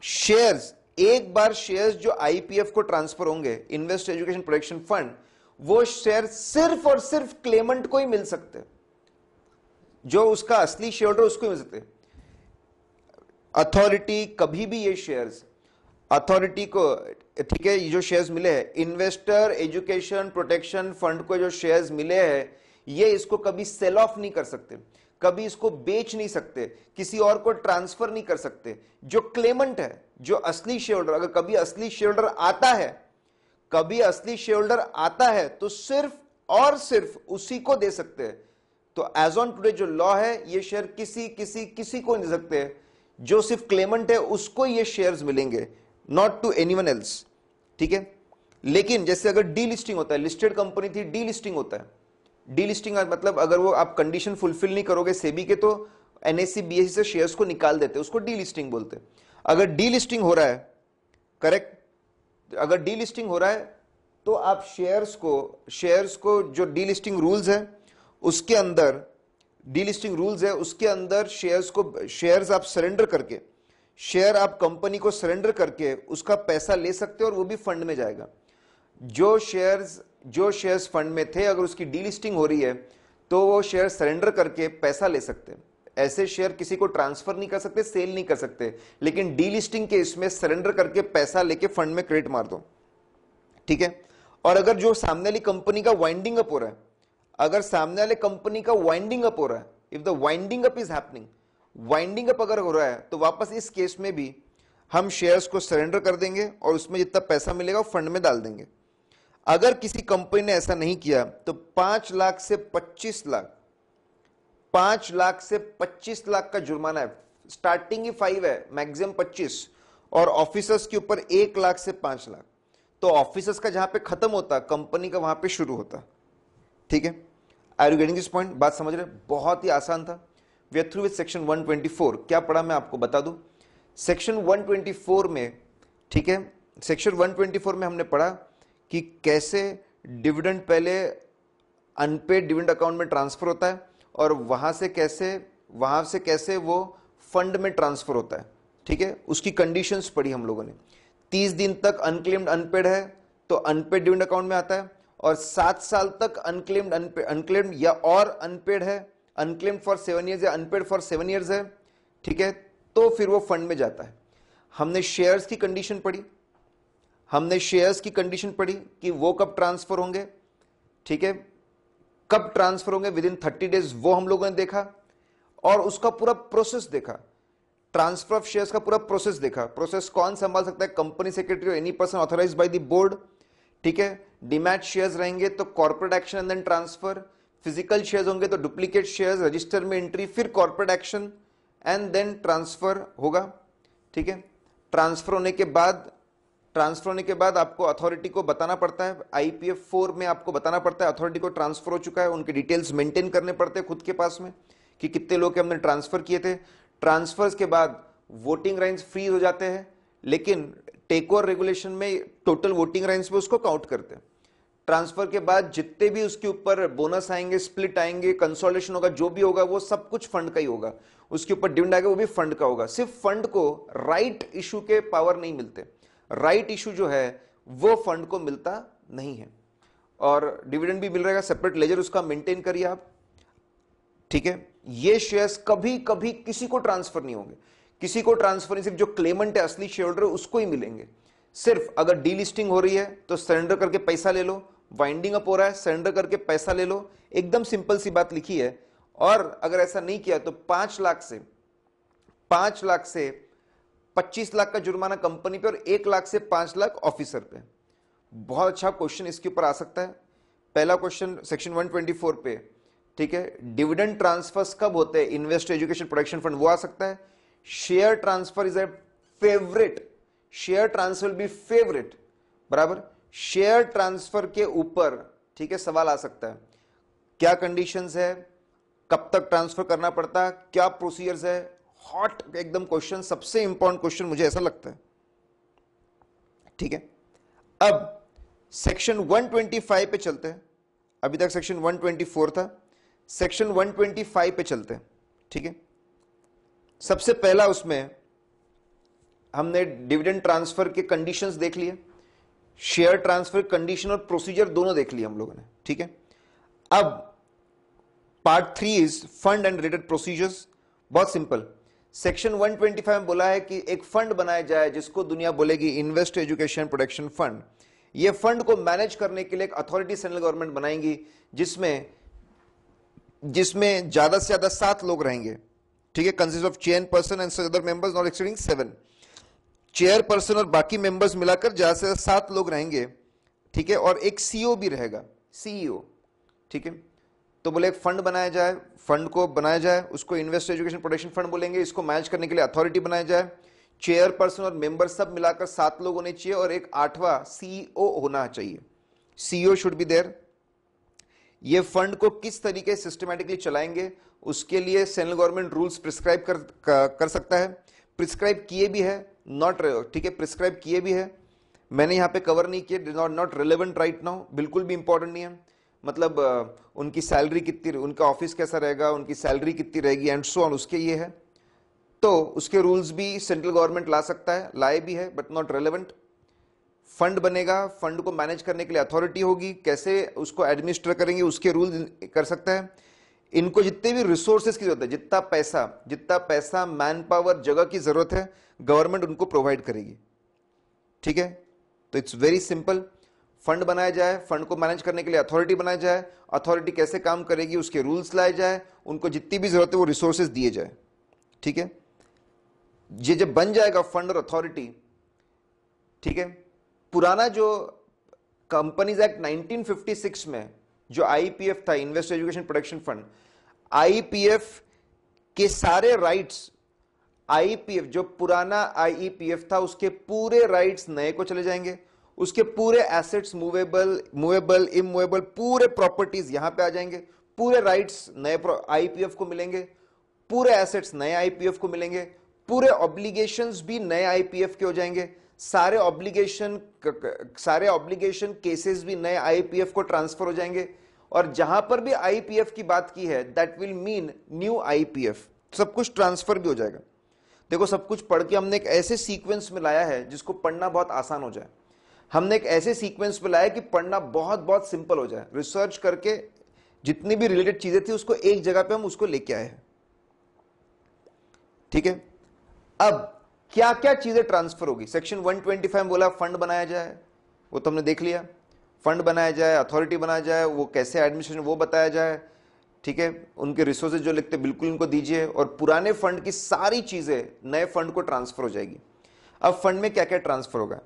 शेयर्स, एक बार शेयर्स जो IPF को ट्रांसफर होंगे, इन्वेस्टर एजुकेशन प्रोटेक्शन फंड, वो शेयर सिर्फ और सिर्फ क्लेमेंट को ही मिल सकते, जो उसका असली शेयर होल्डर उसको ही मिल सकते। अथॉरिटी कभी भी ये शेयर्स, अथॉरिटी को, ठीक है, ये जो शेयर्स मिले हैं इन्वेस्टर एजुकेशन प्रोटेक्शन फंड को, जो शेयर्स मिले हैं, ये इसको कभी सेल ऑफ नहीं कर सकते, कभी इसको बेच नहीं सकते, किसी और को ट्रांसफर नहीं कर सकते। जो क्लेमेंट है, जो असली शेयर होल्डर, अगर कभी असली शेयर होल्डर आता है तो सिर्फ और सिर्फ उसी को दे सकते हैं। तो एज ऑन टुडे जो लॉ है, ये शेयर किसी को नहीं दे सकते, जो सिर्फ क्लेमेंट है उसको ये शेयर्स मिलेंगे, नॉट टू एनीवन एल्स। ठीक है, लेकिन जैसे अगर डी लिस्टिंग होता है, लिस्टेड कंपनी थी, डी लिस्टिंग होता है। डी लिस्टिंग मतलब अगर वो आप कंडीशन फुलफिल नहीं करोगे सेबी के, तो NSE BSE से शेयर्स को निकाल देते, उसको डी लिस्टिंग बोलते हैं। अगर डी लिस्टिंग हो रहा है, करेक्ट, अगर डी लिस्टिंग हो रहा है तो आप शेयर्स को जो डी लिस्टिंग रूल्स है उसके अंदर, शेयर्स आप सरेंडर करके, शेयर आप कंपनी को सरेंडर करके उसका पैसा ले सकते हो और वो भी फंड में जाएगा। जो शेयर्स फंड में थे, अगर उसकी डीलिस्टिंग हो रही है तो वो शेयर सरेंडर करके पैसा ले सकते हैं। ऐसे शेयर किसी को ट्रांसफर नहीं कर सकते, सेल नहीं कर सकते, लेकिन डीलिस्टिंग के इसमें सरेंडर करके पैसा लेके फंड में क्रेडिट मार दो, ठीक है। और अगर जो सामने वाली कंपनी का वाइंडिंग अप हो रहा है, अगर सामने वाले कंपनी का वाइंडिंग अप हो रहा है, if the winding up is happening, winding up अगर हो रहा है, तो वापस इस केस में भी हम शेयर्स को सरेंडर कर देंगे और उसमें जितना पैसा मिलेगा फंड में डाल देंगे। अगर किसी कंपनी ने ऐसा नहीं किया तो 5 लाख से 25 लाख, 5 लाख से 25 लाख का जुर्माना है। स्टार्टिंग ही 5 है, मैक्सिमम 25, और ऑफिसर्स के ऊपर 1 लाख से 5 लाख। तो ऑफिसर्स का जहां पे खत्म होता, कंपनी का वहां पे शुरू होता, ठीक है। Are you getting this point? बात समझ रहे? बहुत ही आसान था। We are through with section 124। क्या पढ़ा मैं आपको बता दूं। सेक्शन 124 में, ठीक है, सेक्शन 124 में हमने पढ़ा कि कैसे डिविडेंड पहले अनपेड डिविडेंड अकाउंट में ट्रांसफर होता है और वहां से कैसे वो फंड में ट्रांसफर होता है, ठीक है। उसकी कंडीशंस पढ़ी हम लोगों ने। 30 दिन तक अनक्लेम्ड अनपेड है तो अनपेड डिविडेंड अकाउंट में आता है, और 7 साल तक अनक्लेम्ड या और अनपेड है, अनक्लेम्ड फॉर 7 ईयर्स या अनपेड फॉर 7 ईयर्स है, ठीक है, तो फिर वो फंड में जाता है। हमने शेयर्स की कंडीशन पढ़ी, कि वो कब ट्रांसफर होंगे, ठीक है, कब ट्रांसफर होंगे विद इन 30 डेज, वो हम लोगों ने देखा, और उसका पूरा प्रोसेस देखा। ट्रांसफर ऑफ शेयर्स का पूरा प्रोसेस देखा। प्रोसेस कौन संभाल सकता है? कंपनी सेक्रेटरी और any person authorised by the board, ठीक है। डीमैट शेयर्स रहेंगे तो corporate action and then transfer. Physical shares होंगे तो डुप्लीकेट शेयर्स, रजिस्टर में एंट्री, फिर corporate action and then transfer होगा, ठीक है। ट्रांसफर होने के बाद आपको अथॉरिटी को बताना पड़ता है, आईपीएफ 4 में आपको बताना पड़ता है अथॉरिटी को ट्रांसफर हो चुका है, उनके डिटेल्स मेंटेन करने पड़ते हैं खुद के पास में कि कितने लोग हमने ट्रांसफर किए थे। ट्रांसफर्स के बाद वोटिंग राइट्स फ्रीज हो जाते हैं, लेकिन टेक ओवर रेगुलेशन में टोटल वोटिंग राइट्स में उसको काउंट करते हैं। ट्रांसफर के बाद जितने भी उसके ऊपर बोनस आएंगे, स्प्लिट आएंगे, कंसोलिडेशन होगा, जो भी होगा वो सब कुछ फंड का ही होगा। उसके ऊपर डिविडेंड आएगा वो भी फंड का होगा। सिर्फ फंड को राइट इशू के पावर नहीं मिलते। राइट इशू जो है वो फंड को मिलता नहीं है, और डिविडेंड भी मिल रहेगा, सेपरेट लेजर उसका मेंटेन करिए आप, ठीक है। ये शेयर्स कभी कभी किसी को ट्रांसफर नहीं होंगे, किसी को ट्रांसफर नहीं, सिर्फ जो क्लेमेंट है, असली शेयर होल्डर, उसको ही मिलेंगे। सिर्फ अगर डीलिस्टिंग हो रही है तो सरेंडर करके पैसा ले लो, वाइंडिंग अप हो रहा है सरेंडर करके पैसा ले लो, एकदम सिंपल सी बात लिखी है। और अगर ऐसा नहीं किया तो 5 लाख से 25 लाख का जुर्माना कंपनी पे और 1 लाख से 5 लाख ऑफिसर पे। बहुत अच्छा क्वेश्चन इसके ऊपर आ सकता है। पहला क्वेश्चन सेक्शन 124 पे, ठीक है, डिविडेंड ट्रांसफर्स कब होते हैं? इन्वेस्ट एजुकेशन प्रोटेक्शन फंड, वो आ सकता है। Share transfer is a favourite, share transfer will be favourite, बराबर। शेयर ट्रांसफर के ऊपर, ठीक है, सवाल आ सकता है, क्या कंडीशंस है, कब तक ट्रांसफर करना पड़ता है, क्या प्रोसीजर्स है। हॉट एकदम क्वेश्चन, सबसे इंपॉर्टेंट क्वेश्चन मुझे ऐसा लगता है, ठीक है। अब सेक्शन 125 पे चलते हैं। अभी तक सेक्शन 124 था, सेक्शन 125 पे चलते हैं, ठीक है। सबसे पहला उसमें हमने डिविडेंड ट्रांसफर के कंडीशंस देख लिए, शेयर ट्रांसफर कंडीशन और प्रोसीजर दोनों देख लिए हम लोगों ने, ठीक है। अब part 3 is fund and related procedures. बहुत सिंपल, सेक्शन 125 में बोला है कि एक फंड बनाया जाए जिसको दुनिया बोलेगी इन्वेस्ट एजुकेशन प्रोटेक्शन फंड। ये फंड को मैनेज करने के लिए एक अथॉरिटी सेंट्रल गवर्नमेंट बनाएंगी, जिसमें ज्यादा से ज्यादा 7 लोग रहेंगे, ठीक है। Consist of chairperson and other members not exceeding 7। Chairperson और बाकी मेंबर्स मिलाकर ज्यादा से ज्यादा 7 लोग रहेंगे, ठीक है। और एक सीईओ भी रहेगा, सीईओ, ठीक है। तो बोले एक फंड बनाया जाए, फंड को बनाया जाए, उसको इन्वेस्ट एजुकेशन प्रोटेक्शन फंड बोलेंगे। इसको मैनेज करने के लिए अथॉरिटी बनाया जाए, चेयरपर्सन और मेंबर सब मिलाकर 7 लोग होने चाहिए, और एक 8वां सीईओ होना चाहिए। CEO should be there. ये फंड को किस तरीके से सिस्टमैटिकली चलाएंगे, उसके लिए सेंट्रल गवर्नमेंट रूल्स प्रिस्क्राइब कर सकता है। प्रिस्क्राइब किए भी है, नॉट, ठीक है, प्रिस्क्राइब किए भी है, मैंने यहां पे कवर नहीं किए, नॉट रिलेवेंट राइट नाउ, बिल्कुल भी इंपॉर्टेंट नहीं है। मतलब उनकी सैलरी कितनी, उनका ऑफिस कैसा रहेगा, उनकी सैलरी कितनी रहेगी एंड सो ऑन, उसके ये है। तो उसके रूल्स भी सेंट्रल गवर्नमेंट ला सकता है, लाए भी है, बट नॉट रेलेवेंट। फंड बनेगा, फंड को मैनेज करने के लिए अथॉरिटी होगी, कैसे उसको एडमिनिस्टर करेंगे उसके रूल कर सकता है। इनको जितने भी रिसोर्सेज की जरूरत है, जितना पैसा मैन पावर जगह की जरूरत है, गवर्नमेंट उनको प्रोवाइड करेगी। ठीक है, तो इट्स वेरी सिंपल। फंड बनाया जाए, फंड को मैनेज करने के लिए अथॉरिटी बनाया जाए, अथॉरिटी कैसे काम करेगी उसके रूल्स लाए जाए, उनको जितनी भी जरूरत है वो रिसोर्सेज दिए जाए। ठीक है, ये जब बन जाएगा फंड और अथॉरिटी, ठीक है, पुराना जो कंपनीज एक्ट 1956 में जो आईपीएफ था, investor education protection fund, IPF के सारे राइट्स, आईपीएफ जो पुराना आईपीएफ था उसके पूरे राइट्स नए को चले जाएंगे, उसके पूरे एसेट्स मूवेबल इमूवेबल पूरे प्रॉपर्टीज यहां पे आ जाएंगे, पूरे राइट्स नए आईपीएफ को मिलेंगे, पूरे एसेट्स नए आईपीएफ को मिलेंगे, पूरे ऑब्लिगेशंस भी नए आईपीएफ के हो जाएंगे, सारे ऑब्लिगेशन केसेस भी नए आईपीएफ को ट्रांसफर हो जाएंगे, और जहां पर भी आईपीएफ की बात की है that will mean new IPF, सब कुछ ट्रांसफर भी हो जाएगा। देखो, सब कुछ पढ़ के हमने एक ऐसे सीक्वेंस में लाया है जिसको पढ़ना बहुत आसान हो जाए, हमने एक ऐसे सीक्वेंस में लाया कि पढ़ना बहुत बहुत सिंपल हो जाए। रिसर्च करके जितनी भी रिलेटेड चीजें थी उसको एक जगह पे हम उसको लेके आए हैं। ठीक है, अब क्या क्या चीजें ट्रांसफर होगी। सेक्शन 125 बोला फंड बनाया जाए, वो तो हमने देख लिया, फंड बनाया जाए, अथॉरिटी बनाया जाए, वो कैसे एडमिनिस्ट्रेशन वो बताया जाए। ठीक है, उनके रिसोर्सेज जो लिखते बिल्कुल उनको दीजिए, और पुराने फंड की सारी चीजें नए फंड को ट्रांसफर हो जाएगी। अब फंड में क्या क्या ट्रांसफर होगा,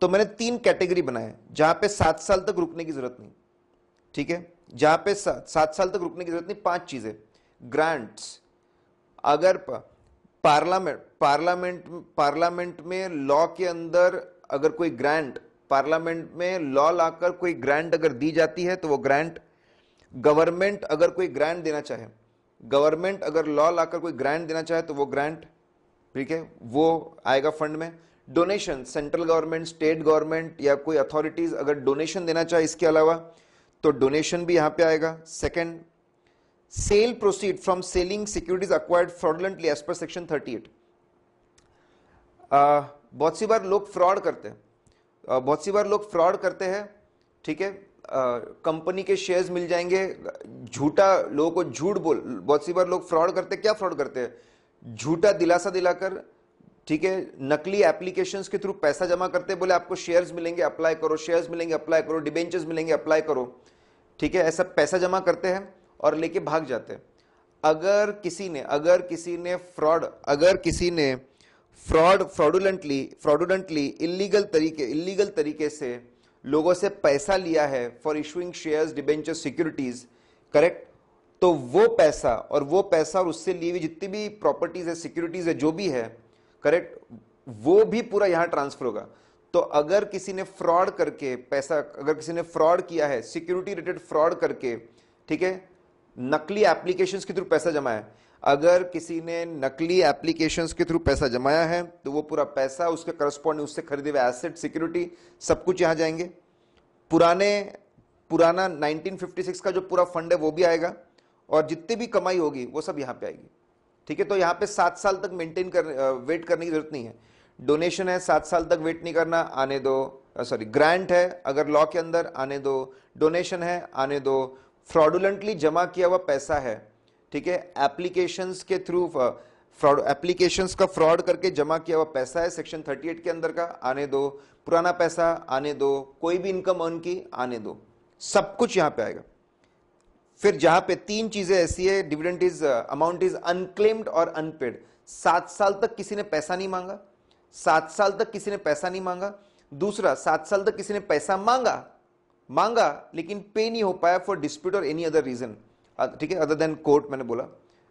तो मैंने 3 कैटेगरी बनाए जहां पे 7 साल तक रुकने की जरूरत नहीं। ठीक है, जहां पे 7 साल तक रुकने की जरूरत नहीं, 5 चीजें। ग्रांट्स, अगर पार्लियामेंट में लॉ के अंदर अगर कोई ग्रांट, पार्लियामेंट में लॉ लाकर कोई ग्रांट अगर दी जाती है तो वो ग्रांट, गवर्नमेंट अगर कोई ग्रांट देना चाहे, गवर्नमेंट अगर लॉ लाकर कोई ग्रांट देना चाहे तो वो ग्रांट, ठीक है, वो आएगा फंड में। Donation, central government, state government या कोई अथॉरिटीज अगर डोनेशन देना चाहे इसके अलावा तो डोनेशन भी यहां पे आएगा। Second, sale proceed from selling securities acquired fraudulently as per section 38। बहुत सी बार लोग फ्रॉड करते हैं, ठीक है, कंपनी के शेयर्स मिल जाएंगे, झूठा लोगों को झूठ बोल, बहुत सी बार लोग फ्रॉड करते हैं। क्या फ्रॉड करते हैं, झूठा दिलासा दिलाकर, ठीक है, नकली एप्लीकेशंस के थ्रू पैसा जमा करते हैं, बोले आपको शेयर्स मिलेंगे अप्लाई करो, शेयर्स मिलेंगे अप्लाई करो, डिबेंचर्स मिलेंगे अप्लाई करो। ठीक है, ऐसा पैसा जमा करते हैं और लेके भाग जाते हैं। अगर किसी ने फ्रॉडुलेंटली इलीगल तरीके से लोगों से पैसा लिया है for issuing shares, debentures, securities, correct, तो वो पैसा और उससे ली हुई जितनी भी प्रॉपर्टीज है, सिक्योरिटीज है, जो भी है, करेक्ट, वो भी पूरा यहां ट्रांसफर होगा। तो अगर किसी ने फ्रॉड करके पैसा, अगर किसी ने फ्रॉड किया है, सिक्योरिटी रिलेटेड फ्रॉड करके, ठीक है, नकली एप्लीकेशंस के थ्रू पैसा जमाया, अगर किसी ने नकली एप्लीकेशंस के थ्रू पैसा जमाया है तो वो पूरा पैसा, उसके करस्पॉन्डिंग उससे खरीदे हुए एसेट, सिक्योरिटी, सब कुछ यहां जाएंगे। पुराना 1956 का जो पूरा फंड है वो भी आएगा, और जितनी भी कमाई होगी वो सब यहां पे आएगी। ठीक है, तो यहां पे 7 साल तक वेट करने की जरूरत नहीं है। डोनेशन है, 7 साल तक वेट नहीं करना, आने दो। सॉरी, ग्रांट है अगर लॉ के अंदर, आने दो। डोनेशन है, आने दो। फ्रॉडुलेंटली जमा किया हुआ पैसा है, ठीक है, एप्लीकेशंस के थ्रू एप्लीकेशंस का फ्रॉड करके जमा किया हुआ पैसा है सेक्शन 38 के अंदर का, आने दो। पुराना पैसा आने दो, कोई भी इनकम अर्न की आने दो, सब कुछ यहां पे आएगा। फिर जहां पे 3 चीजें ऐसी है, dividend is amount is unclaimed और अनपेड। 7 साल तक किसी ने पैसा नहीं मांगा, 7 साल तक किसी ने पैसा नहीं मांगा। दूसरा, 7 साल तक किसी ने पैसा मांगा लेकिन पे नहीं हो पाया फॉर डिस्प्यूट और एनी अदर रीजन, ठीक है, अदर देन कोर्ट, मैंने बोला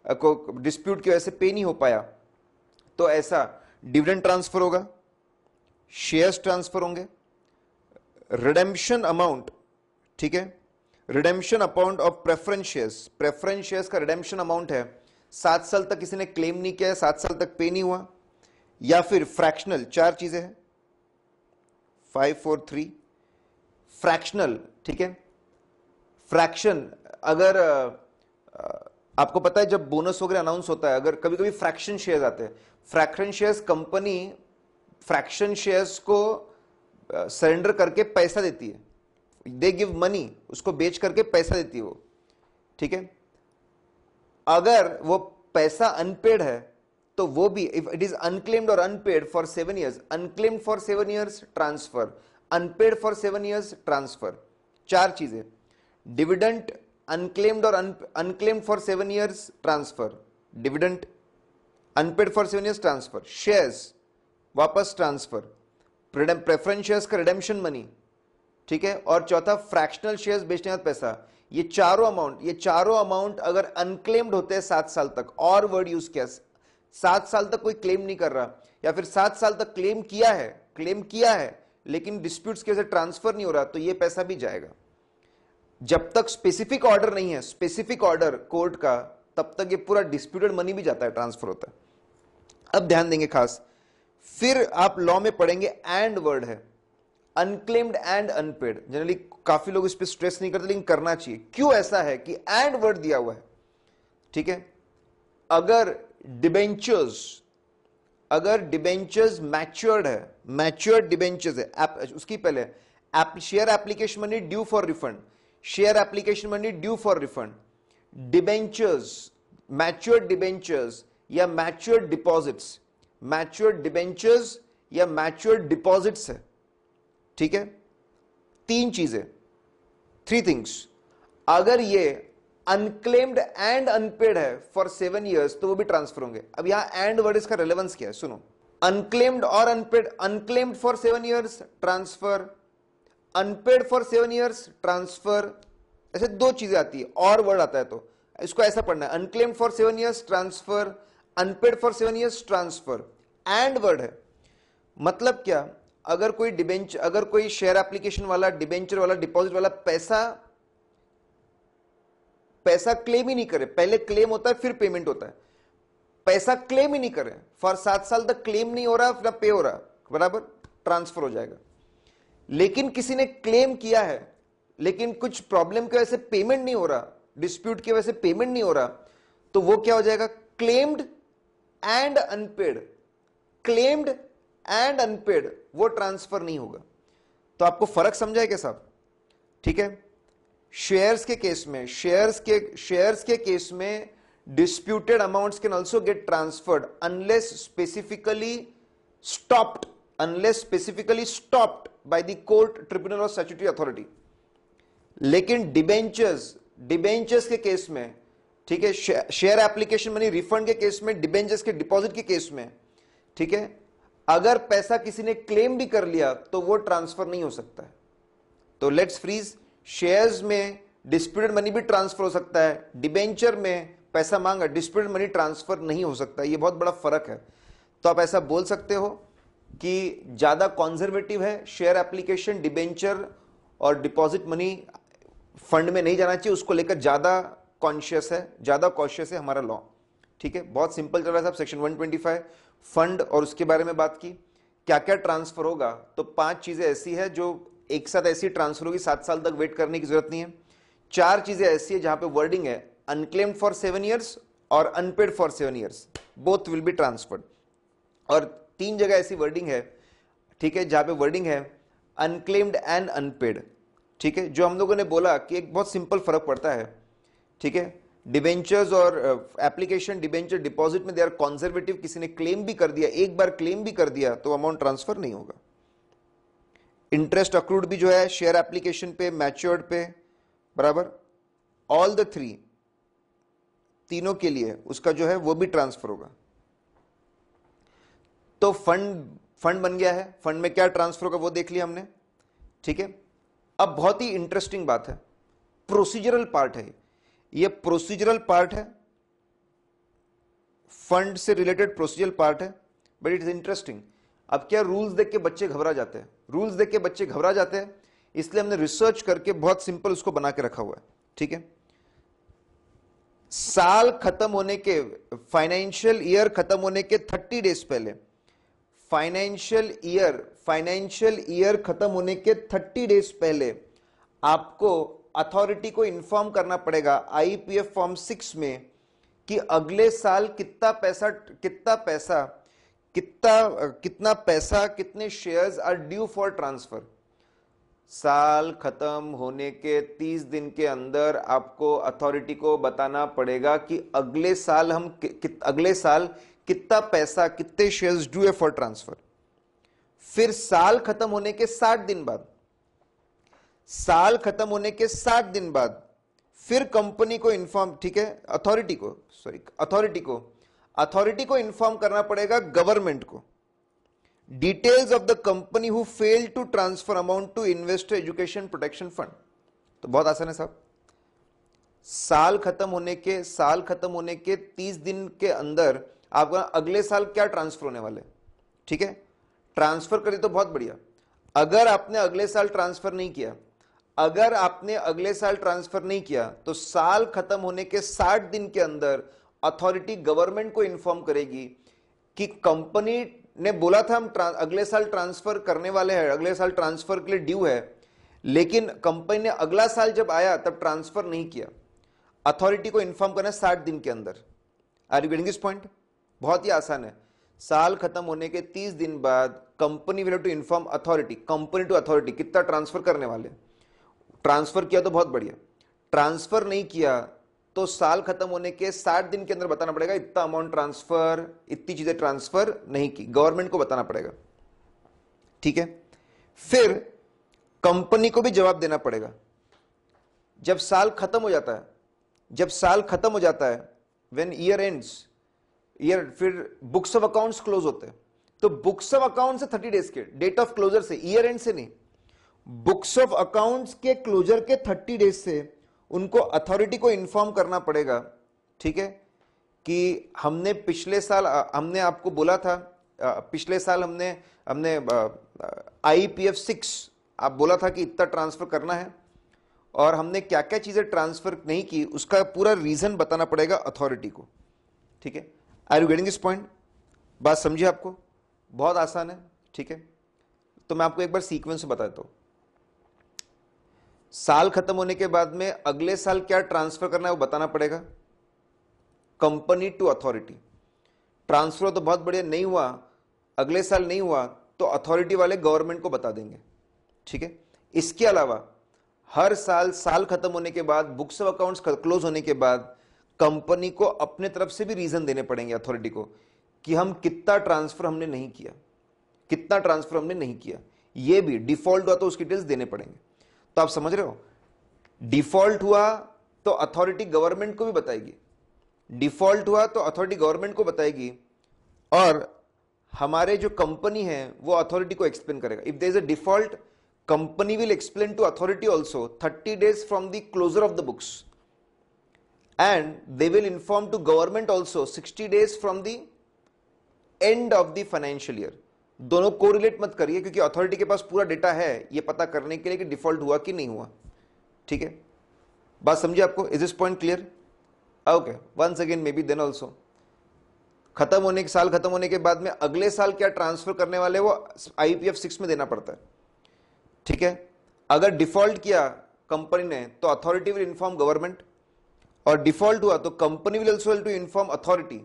डिस्प्यूट की वजह से पे नहीं हो पाया, तो ऐसा डिविडेंड ट्रांसफर होगा, शेयर्स ट्रांसफर होंगे, रिडेम्पशन अमाउंट, ठीक है, redemption amount of preference shares का रिडेम्पशन अमाउंट है, 7 साल तक किसी ने क्लेम नहीं किया, 7 साल तक पे नहीं हुआ। या फिर फ्रैक्शनल, 4 चीजें हैं, 5 4 3, फ्रैक्शनल, ठीक है, फ्रैक्शन, अगर आपको पता है जब बोनस वगैरह अनाउंस होता है, अगर कभी कभी फ्रैक्शन शेयर्स आते हैं, fraction shares company fraction shares को सरेंडर करके पैसा देती है, दे गिव मनी, उसको बेच करके पैसा देती है वो, ठीक है। अगर वो पैसा अनपेड है तो वो भी, इफ इट इज अनक्लेम्ड और unpaid for 7 years, unclaimed for 7 years transfer, unpaid for 7 years transfer, चार चीजें, डिविडेंट अनक्लेम्ड और unclaimed for 7 years transfer, dividend unpaid for 7 years transfer, shares वापस ट्रांसफर, प्रेफरेंस शेयर्स का रिडेम्पशन मनी, ठीक है, और चौथा फ्रैक्शनल शेयर्स बेचने का पैसा। ये चारों अमाउंट अगर अनक्लेम्ड होते हैं 7 साल तक, और वर्ड यूज किया, 7 साल तक कोई क्लेम नहीं कर रहा, या फिर 7 साल तक क्लेम किया है लेकिन डिस्प्यूट्स की वजह से ट्रांसफर नहीं हो रहा, तो ये पैसा भी जाएगा। जब तक स्पेसिफिक ऑर्डर नहीं है, स्पेसिफिक ऑर्डर कोर्ट का, तब तक ये पूरा डिस्प्यूटेड मनी भी जाता है, ट्रांसफर होता है। अब ध्यान देंगे खास, फिर आप लॉ में पढ़ेंगे एंड वर्ड है, अनक्लेम्ड एंड अनपेड। जनरली काफी लोग इस पे स्ट्रेस नहीं करते, लेकिन करना चाहिए। क्यों ऐसा है कि एंड वर्ड दिया हुआ है, ठीक है। अगर डिबेंचर्स मैच्योर्ड है, मैच्योर्ड डिबेंचर्स है, उसकी पहले share application money due for refund, share application money due for refund, debentures, matured debentures या मैच्योर्ड डिपॉजिट्स, मैच्योर्ड डिबेंचर्स या मैच्योर्ड डिपॉजिट्स है, ठीक है। तीन चीजें, 3 थिंग्स। अगर ये अनक्लेम्ड एंड अनपेड है फॉर 7 years तो वो भी ट्रांसफर होंगे। अब यहां एंड वर्ड, इसका रेलेवेंस क्या है, सुनो, अनक्लेम्ड और unpaid, unclaimed for 7 years transfer, unpaid for 7 years transfer, ऐसे 2 चीजें आती है, और वर्ड आता है तो इसको ऐसा पढ़ना है, unclaimed for 7 years transfer, unpaid for 7 years transfer. And word है, मतलब क्या, अगर कोई शेयर एप्लीकेशन वाला, डिबेंचर वाला, डिपॉजिट वाला पैसा क्लेम ही नहीं करे, पहले क्लेम होता है फिर पेमेंट होता है, पैसा क्लेम ही नहीं करे फॉर 7 साल तक, क्लेम नहीं हो रहा फिर पे हो रहा, बराबर, ट्रांसफर हो जाएगा। लेकिन किसी ने क्लेम किया है, लेकिन कुछ प्रॉब्लम की वजह से पेमेंट नहीं हो रहा, डिस्प्यूट की वजह से पेमेंट नहीं हो रहा, तो वो क्या हो जाएगा, claimed and unpaid, claimed and unpaid, वो ट्रांसफर नहीं होगा। तो आपको फर्क समझा है क्या साहब, ठीक है। शेयर्स के केस में disputed amounts can also get transferred unless specifically stopped by the court, tribunal और स्टैट्यूटरी अथॉरिटी। लेकिन डिबेंचर्स के केस में, ठीक है, शेयर एप्लीकेशन मनी रिफंड के केस में, डिबेंचर्स के डिपॉजिट के केस में, ठीक है, अगर पैसा किसी ने क्लेम भी कर लिया तो वो ट्रांसफर नहीं हो सकता है। तो लेट्स फ्रीज, शेयर्स में डिस्प्यूटेड मनी भी ट्रांसफर हो सकता है, डिबेंचर में पैसा मांगा, डिस्प्यूटेड मनी ट्रांसफर नहीं हो सकता, ये बहुत बड़ा फर्क है। तो आप ऐसा बोल सकते हो कि ज्यादा कॉन्जर्वेटिव है शेयर एप्लीकेशन, डिबेंचर और डिपॉजिट मनी फंड में नहीं जाना चाहिए, उसको लेकर ज्यादा कॉन्शियस है हमारा लॉ, ठीक है। बहुत सिंपल चल रहा है साहब, सेक्शन 125 फंड और उसके बारे में बात की, क्या क्या ट्रांसफर होगा। तो 5 चीजें ऐसी है जो एक साथ ऐसी ट्रांसफर होगी, 7 साल तक वेट करने की जरूरत नहीं है। 4 चीजें ऐसी है जहां पे वर्डिंग है अनक्लेम्ड फॉर 7 years और unpaid for 7 years, both will be transferred. और 3 जगह ऐसी वर्डिंग है, ठीक है, जहां पे वर्डिंग है अनक्लेम्ड एंड अनपेड, ठीक है। जो हम लोगों ने बोला कि एक बहुत सिंपल फर्क पड़ता है, ठीक है, डिबेंचर्स और एप्लीकेशन, डिबेंचर, डिपॉजिट में दे आर कॉन्जर्वेटिव, किसी ने क्लेम भी कर दिया, एक बार क्लेम भी कर दिया तो अमाउंट ट्रांसफर नहीं होगा। इंटरेस्ट अक्रूड भी जो है शेयर एप्लीकेशन पे, मैच्योर्ड पे, बराबर, ऑल द 3 तीनों के लिए उसका जो है वो भी ट्रांसफर होगा। तो फंड बन गया है, फंड में क्या ट्रांसफर होगा वो देख लिया हमने, ठीक है। अब बहुत ही इंटरेस्टिंग बात है, प्रोसीजरल पार्ट है ये प्रोसीजरल पार्ट है, फंड से रिलेटेड प्रोसीजरल पार्ट है, बट इट इज इंटरेस्टिंग। अब क्या, रूल्स देख के बच्चे घबरा जाते हैं, इसलिए हमने रिसर्च करके बहुत सिंपल उसको बना के रखा हुआ है, ठीक है। साल खत्म होने के, फाइनेंशियल ईयर खत्म होने के 30 डेज पहले, फाइनेंशियल ईयर खत्म होने के 30 डेज पहले आपको अथॉरिटी को इंफॉर्म करना पड़ेगा आईपीएफ फॉर्म 6 में कि अगले साल कितना पैसा कितना पैसा, कितने shares are due for transfer. साल खत्म होने के 30 दिन के अंदर आपको अथॉरिटी को बताना पड़ेगा कि अगले साल अगले साल कितना पैसा, कितने शेयर्स ड्यू है फॉर ट्रांसफर। फिर साल खत्म होने के 60 दिन बाद, साल खत्म होने के 60 दिन बाद फिर कंपनी को इन्फॉर्म, ठीक है, अथॉरिटी को इन्फॉर्म करना पड़ेगा गवर्नमेंट को, details of the company who fail to transfer amount to investor education protection fund. तो बहुत आसान है साहब, साल खत्म होने के 30 दिन के अंदर आपका अगले साल क्या ट्रांसफर होने वाले, ठीक है, ट्रांसफर करिए तो बहुत बढ़िया। अगर आपने अगले साल ट्रांसफर नहीं किया, तो साल खत्म होने के 60 दिन के अंदर अथॉरिटी गवर्नमेंट को इन्फॉर्म करेगी कि कंपनी ने बोला था हम अगले साल ट्रांसफर करने वाले हैं, अगले साल ट्रांसफर के लिए ड्यू है, लेकिन कंपनी ने अगला साल जब आया तब ट्रांसफर नहीं किया। अथॉरिटी को इन्फॉर्म करना 60 दिन के अंदर। Are you getting this point? बहुत ही आसान है। साल खत्म होने के 30 दिन बाद company will have to inform authority, company to authority, कितना ट्रांसफर करने वाले। ट्रांसफर किया तो बहुत बढ़िया, ट्रांसफर नहीं किया तो साल खत्म होने के 60 दिन के अंदर बताना पड़ेगा इतना अमाउंट ट्रांसफर, इतनी चीजें ट्रांसफर नहीं की, गवर्नमेंट को बताना पड़ेगा, ठीक है। फिर कंपनी को भी जवाब देना पड़ेगा। जब साल खत्म हो जाता है, व्हेन ईयर एंड्स, फिर बुक्स ऑफ अकाउंट्स क्लोज होते हैं, तो बुक्स ऑफ अकाउंट से 30 डेज के डेट ऑफ क्लोजर से, ईयर एंड से नहीं, बुक्स ऑफ अकाउंट्स के क्लोजर के 30 डेज से उनको अथॉरिटी को इन्फॉर्म करना पड़ेगा, ठीक है, कि हमने पिछले साल, हमने आपको बोला था, पिछले साल हमने IPF 6 आप बोला था कि इतना ट्रांसफर करना है, और हमने क्या क्या चीजें ट्रांसफर नहीं की उसका पूरा रीजन बताना पड़ेगा अथॉरिटी को, ठीक है। Are you getting this point? बात समझिए आपको, बहुत आसान है, ठीक है। तो मैं आपको एक बार सीक्वेंस से बता देता हूं। साल खत्म होने के बाद में अगले साल क्या ट्रांसफर करना है वो बताना पड़ेगा कंपनी टू अथॉरिटी। ट्रांसफर तो बहुत बढ़िया, नहीं हुआ, अगले साल नहीं हुआ तो अथॉरिटी वाले गवर्नमेंट को बता देंगे, ठीक है। इसके अलावा हर साल खत्म होने के बाद, बुक्स ऑफ अकाउंट्स क्लोज होने के बाद कंपनी को अपने तरफ से भी रीजन देने पड़ेंगे अथॉरिटी को कि हम कितना ट्रांसफर हमने नहीं किया, ये भी डिफॉल्ट हुआ तो उसकी डिटेल्स देने पड़ेंगे। तो आप समझ रहे हो, डिफॉल्ट हुआ तो अथॉरिटी गवर्नमेंट को भी बताएगी, और हमारे जो कंपनी है वो अथॉरिटी को एक्सप्लेन करेगा। If there is a default, company will explain to authority also 30 days from the closure of the books, and they will inform to government also 60 days from the end of the financial year. दोनों correlate मत करिए, क्योंकि authority के पास पूरा data है ये पता करने के लिए कि डिफॉल्ट हुआ कि नहीं हुआ, ठीक है। बात समझिए आपको? Is this point clear? Okay, once again may be then also, साल खत्म होने के बाद में अगले साल क्या ट्रांसफर करने वाले वो IPF 6 में देना पड़ता है, ठीक है। अगर डिफॉल्ट किया कंपनी ने तो अथॉरिटी विल इन्फॉर्म गवर्नमेंट, और डिफॉल्ट हुआ तो company will also to inform authority,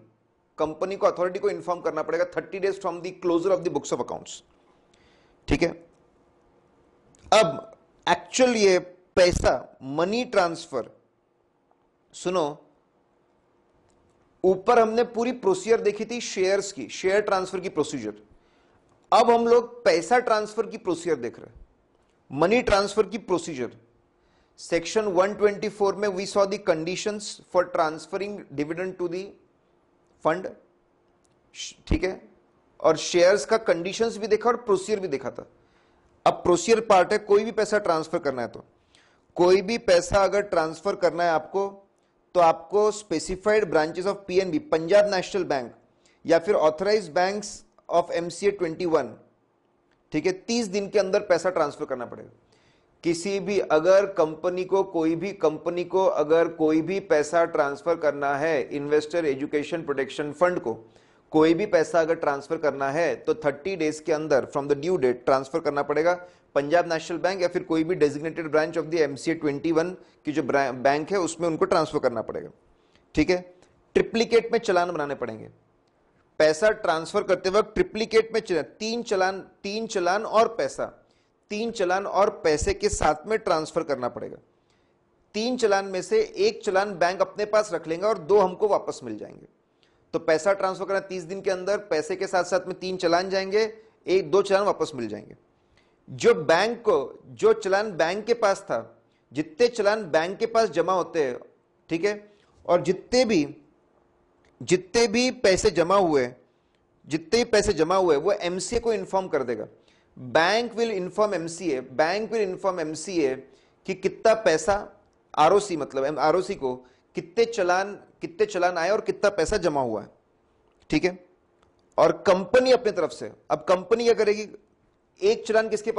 company को अथॉरिटी को इन्फॉर्म करना पड़ेगा 30 days from the closure of the books of accounts, ठीक है। अब एक्चुअल ये पैसा, मनी ट्रांसफर, सुनो, ऊपर हमने पूरी प्रोसीजर देखी थी शेयर्स की, शेयर ट्रांसफर की प्रोसीजर। अब हम लोग पैसा ट्रांसफर की प्रोसीजर देख रहे हैं, मनी ट्रांसफर की प्रोसीजर। सेक्शन 124 में we saw the conditions for transferring dividend to the fund, ठीक है, और शेयर्स का कंडीशंस भी देखा और प्रोसीजर भी देखा था। अब प्रोसीजर पार्ट है, कोई भी पैसा ट्रांसफर करना है तो, कोई भी पैसा अगर ट्रांसफर करना है आपको, तो आपको specified branches of PNB, Punjab National Bank, या फिर ऑथराइज्ड बैंक्स ऑफ MCA 21, ठीक है, 30 दिन के अंदर पैसा ट्रांसफर करना पड़ेगा। किसी भी अगर कंपनी को अगर कोई भी पैसा ट्रांसफर करना है, इन्वेस्टर एजुकेशन प्रोटेक्शन फंड को कोई भी पैसा अगर ट्रांसफर करना है तो 30 डेज के अंदर from the due date transfer करना पड़ेगा पंजाब नेशनल बैंक या फिर कोई भी designated branch of the MCA 21 की जो बैंक है उसमें उनको ट्रांसफर करना पड़ेगा, ठीक है। ट्रिप्लीकेट में चालान बनाने पड़ेंगे। पैसा ट्रांसफर करते वक्त ट्रिप्लीकेट में तीन चालान और पैसा, तीन चालान और पैसे के साथ में ट्रांसफर करना पड़ेगा। तीन चालान में से एक चालान बैंक अपने पास रख लेंगे और दो हमको वापस मिल जाएंगे। तो पैसा ट्रांसफर करना 30 दिन के अंदर, पैसे के साथ साथ में तीन चालान जाएंगे, एक दो चालान वापस मिल जाएंगे। जो चालान बैंक के पास था, जितने चालान बैंक के पास जमा होते हैं, ठीक है, और जितने भी पैसे जमा हुए वो एमसीए को इन्फॉर्म कर देगा। बैंक विल इन्फॉर्म एमसीए कि कितना पैसा, आरओसी मतलब आरओसी को कितने चालान आए और कितना पैसा जमा हुआ है, ठीक है। और कंपनी अपने तरफ से, अब कंपनी क्या करेगी, एक चालान किसके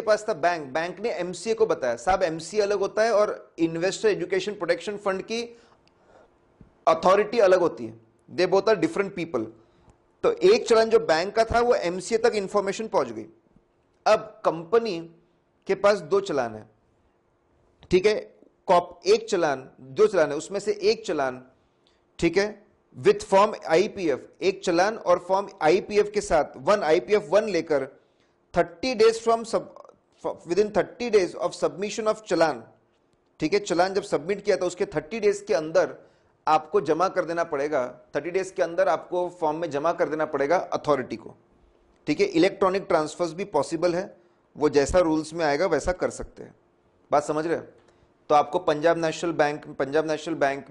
पास था, बैंक ने एमसीए को बताया, साहब एमसीए अलग होता है और इन्वेस्टर एजुकेशन प्रोटेक्शन फंड की अथॉरिटी अलग होती है, they both are different people. तो एक चालान जो बैंक का था वो एमसीए तक इंफॉर्मेशन पहुंच गई। अब कंपनी के पास दो चालान है, ठीक है, एक चालान, दो चालान है, उसमें से एक चालान, ठीक है, विथ फॉर्म आईपीएफ, एक चालान और फॉर्म आईपीएफ के साथ आईपीएफ 1 लेकर 30 days within 30 days of submission of challan, ठीक है, चालान जब सबमिट किया था उसके 30 डेज के अंदर आपको जमा कर देना पड़ेगा, 30 डेज के अंदर आपको फॉर्म में जमा कर देना पड़ेगा अथॉरिटी को, ठीक है। इलेक्ट्रॉनिक ट्रांसफर्स भी पॉसिबल है, वो जैसा रूल्स में आएगा वैसा कर सकते हैं, बात समझ रहे हैं। तो आपको पंजाब नेशनल बैंक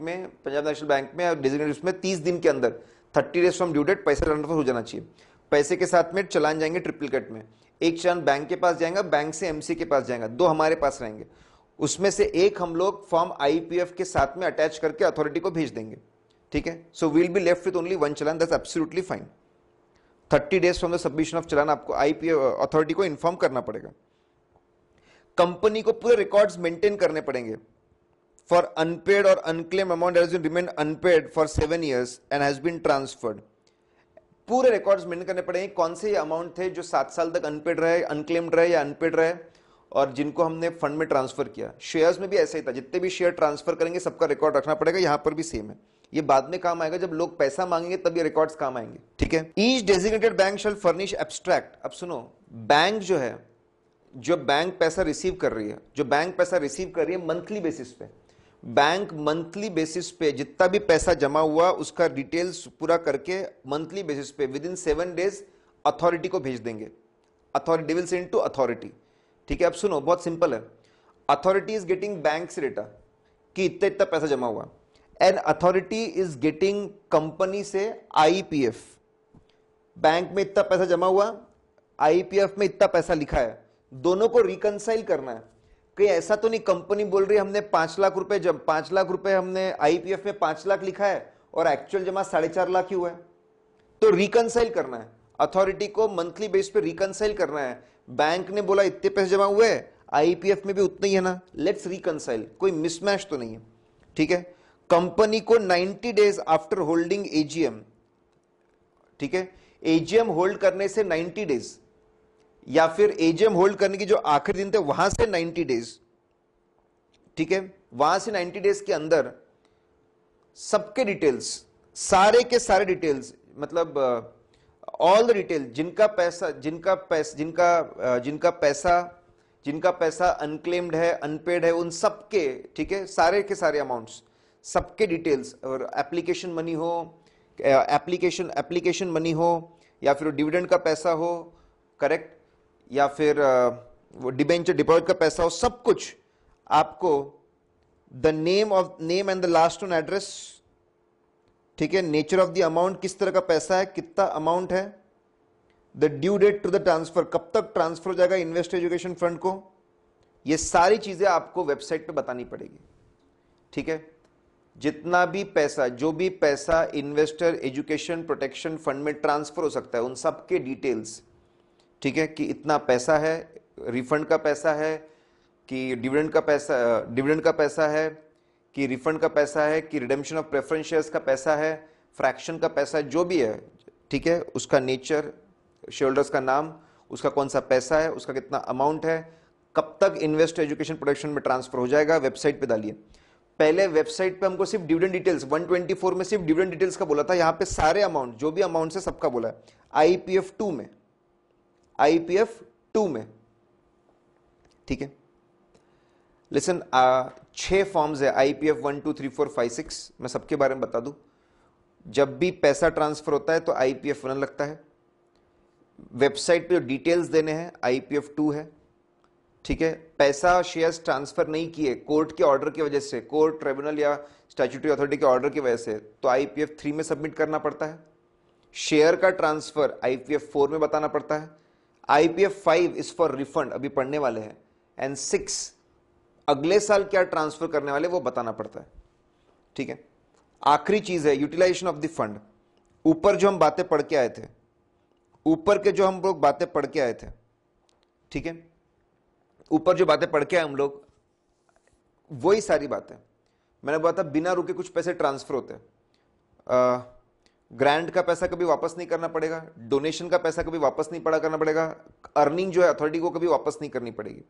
में डेजिग्नेटेड उसमें 30 दिन के अंदर 30 डेज फ्रॉम ड्यू डेट पैसा ट्रांसफर हो जाना चाहिए। पैसे के साथ में चालान जाएंगे ट्रिप्लीकेट में, एक चालान बैंक के पास जाएगा, बैंक से एमसी के पास जाएगा, दो हमारे पास रहेंगे, उसमें से एक हम लोग फॉर्म आईपीएफ के साथ में अटैच करके अथॉरिटी को भेज देंगे, ठीक है। So we'll be left with only one challan, that's absolutely fine. 30 days from the submission of challan आपको आईपीएफ अथॉरिटी को इन्फॉर्म करना पड़ेगा। कंपनी को पूरे रिकॉर्ड्स मेंटेन करने पड़ेंगे फॉर अनपेड और unclaim amount has been remain unpaid for 7 years and has been transferred. पूरे रिकॉर्ड्स मेंटेन करने पड़ेंगे, कौन से अमाउंट थे जो 7 साल तक अनपेड रहे, अनक्लेम्ड रहे या अनपेड रहे, और जिनको हमने फंड में ट्रांसफर किया। शेयर्स में भी ऐसा ही था, जितने भी शेयर ट्रांसफर करेंगे सबका रिकॉर्ड रखना पड़ेगा, यहां पर भी सेम है। ये बाद में काम आएगा, जब लोग पैसा मांगेंगे तब ये रिकॉर्ड्स काम आएंगे, ठीक है। ईच डेजिग्नेटेड बैंक शैल फर्निश एब्स्ट्रैक्ट। अब सुनो, बैंक जो है, जो बैंक पैसा रिसीव कर रही है, मंथली बेसिस पे, बैंक मंथली बेसिस पे जितना भी पैसा जमा हुआ उसका डिटेल्स पूरा करके मंथली बेसिस पे विदिन 7 डेज अथॉरिटी को भेज देंगे। Authority will send to authority, ठीक है। अब सुनो, बहुत सिंपल है, अथॉरिटी इज गेटिंग बैंक से डेटा कि इतना इतना पैसा जमा हुआ, and authority is getting company से आईपीएफ, बैंक में इतना पैसा जमा हुआ, आईपीएफ में इतना पैसा लिखा है, दोनों को रिकंसाइल करना है। कहीं ऐसा तो नहीं कंपनी बोल रही है हमने 5 लाख रुपए, जब 5 लाख रुपए हमने आईपीएफ में 5 लाख लिखा है और एक्चुअल जमा 4.5 लाख ही हुआ है, तो रिकंसाइल करना है, अथॉरिटी को मंथली बेस पे रिकंसाइल करना है। बैंक ने बोला इतने पैसे जमा हुए, आईपीएफ में भी उतना ही है ना, लेट्स रिकंसाइल, कोई मिसमैच तो नहीं है, ठीक है। कंपनी को 90 डेज आफ्टर होल्डिंग एजीएम, ठीक है, एजीएम होल्ड करने से 90 डेज या फिर एजीएम होल्ड करने की जो आखिरी दिन थे वहां से 90 डेज, ठीक है, वहां से 90 डेज के अंदर सबके डिटेल्स, सारे के सारे डिटेल्स, मतलब ऑल द डिटेल, जिनका पैसा अनक्लेम्ड है, अनपेड है, उन सबके, ठीक है, सारे के सारे अमाउंट्स, सबके डिटेल्स, और एप्लीकेशन मनी हो या फिर डिविडेंड का पैसा हो, करेक्ट, या फिर वो डिबेंचर डिपॉजिट का पैसा हो, सब कुछ आपको the name and the last known address, ठीक है, नेचर ऑफ द अमाउंट, किस तरह का पैसा है, कितना अमाउंट है, the due date to the transfer, कब तक ट्रांसफर हो जाएगा इन्वेस्टर एजुकेशन फंड को, ये सारी चीजें आपको वेबसाइट पे बतानी पड़ेगी, ठीक है। जितना भी पैसा, जो भी पैसा इन्वेस्टर एजुकेशन प्रोटेक्शन फंड में ट्रांसफर हो सकता है, उन सब के डिटेल्स, ठीक है, कि इतना पैसा है, रिफंड का पैसा है कि डिविडेंड का पैसा है कि रिफंड का पैसा है कि रिडेम्पशन ऑफ प्रेफरेंस शेयर्स का पैसा है, फ्रैक्शन का पैसा है, जो भी है, ठीक है, उसका नेचर, शेयरहोल्डर्स का नाम, उसका कौन सा पैसा है, उसका कितना अमाउंट है, कब तक इन्वेस्टर एजुकेशन प्रोटेक्शन में ट्रांसफर हो जाएगा, वेबसाइट पे डालिए। पहले वेबसाइट पे हमको सिर्फ डिविडेंड डिटेल्स 124 में सिर्फ डिविडेंड डिटेल्स का बोला था, यहां पे सारे अमाउंट जो भी अमाउंट है सबका बोला है। आईपीएफ 2 में, आईपीएफ 2 में, ठीक है। लिसन, 6 फॉर्म्स है आईपीएफ 1 2 3 4 5 6। मैं सबके बारे में बता दूं। जब भी पैसा ट्रांसफर होता है तो आईपीएफ 1 लगता है। वेबसाइट पे जो डिटेल्स देने हैं आईपीएफ 2 है, ठीक है। पैसा शेयर्स ट्रांसफर नहीं किए कोर्ट के ऑर्डर की वजह से, कोर्ट, ट्रिब्यूनल या स्टैट्यूटरी अथॉरिटी के ऑर्डर की वजह से, तो आईपीएफ 3 में सबमिट करना पड़ता है। शेयर का ट्रांसफर आईपीएफ 4 में बताना पड़ता है। आईपीएफ 5 इज फॉर रिफंड, अभी पढ़ने वाले हैं। एंड 6 अगले साल क्या ट्रांसफर करने वाले वो बताना पड़ता है, ठीक है। आखिरी चीज है यूटिलाइजेशन ऑफ द फंड। ऊपर जो हम बातें पढ़ के आए थे, ऊपर के जो हम लोग बातें पढ़ के आए थे, ठीक है, ऊपर जो बातें पढ़ के आए हम लोग, वही सारी बातें मैंने बोला था। बिना रुके कुछ पैसे ट्रांसफर होते हैं। ग्रांट का पैसा कभी वापस नहीं करना पड़ेगा, डोनेशन का पैसा कभी वापस नहीं करना पड़ेगा, अर्निंग जो है अथॉरिटी को कभी वापस नहीं करनी पड़ेगी।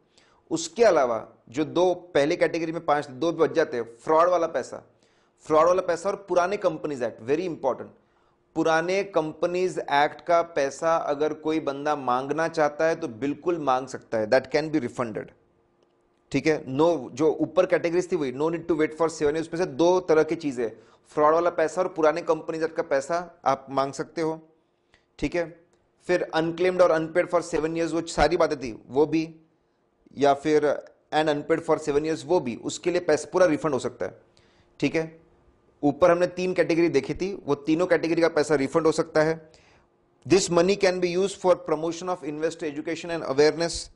उसके अलावा जो दो पहले कैटेगरी में 5 दो बच जाते हैं, फ्रॉड वाला पैसा, फ्रॉड वाला पैसा और पुराने कंपनीज एक्ट, वेरी इंपॉर्टेंट। पुराने कंपनीज एक्ट का पैसा अगर कोई बंदा मांगना चाहता है तो बिल्कुल मांग सकता है, दैट कैन बी रिफंडेड, ठीक है। नो, जो ऊपर कैटेगरीज थी वही, no need to wait for 7 years. उसमें से 2 तरह की चीजें, फ्रॉड वाला पैसा और पुराने कंपनीज एक्ट का पैसा आप मांग सकते हो, ठीक है। फिर अनक्लेम्ड और अनपेड फॉर 7 ईयर्स, वो सारी बातें थी वो भी, या फिर एंड अनपेड फॉर 7 ईयर्स वो भी, उसके लिए पैसा पूरा रिफंड हो सकता है, ठीक है। ऊपर हमने 3 कैटेगरी देखी थी, वो तीनों कैटेगरी का पैसा रिफंड हो सकता है। This money can be used for promotion of investor education and awareness,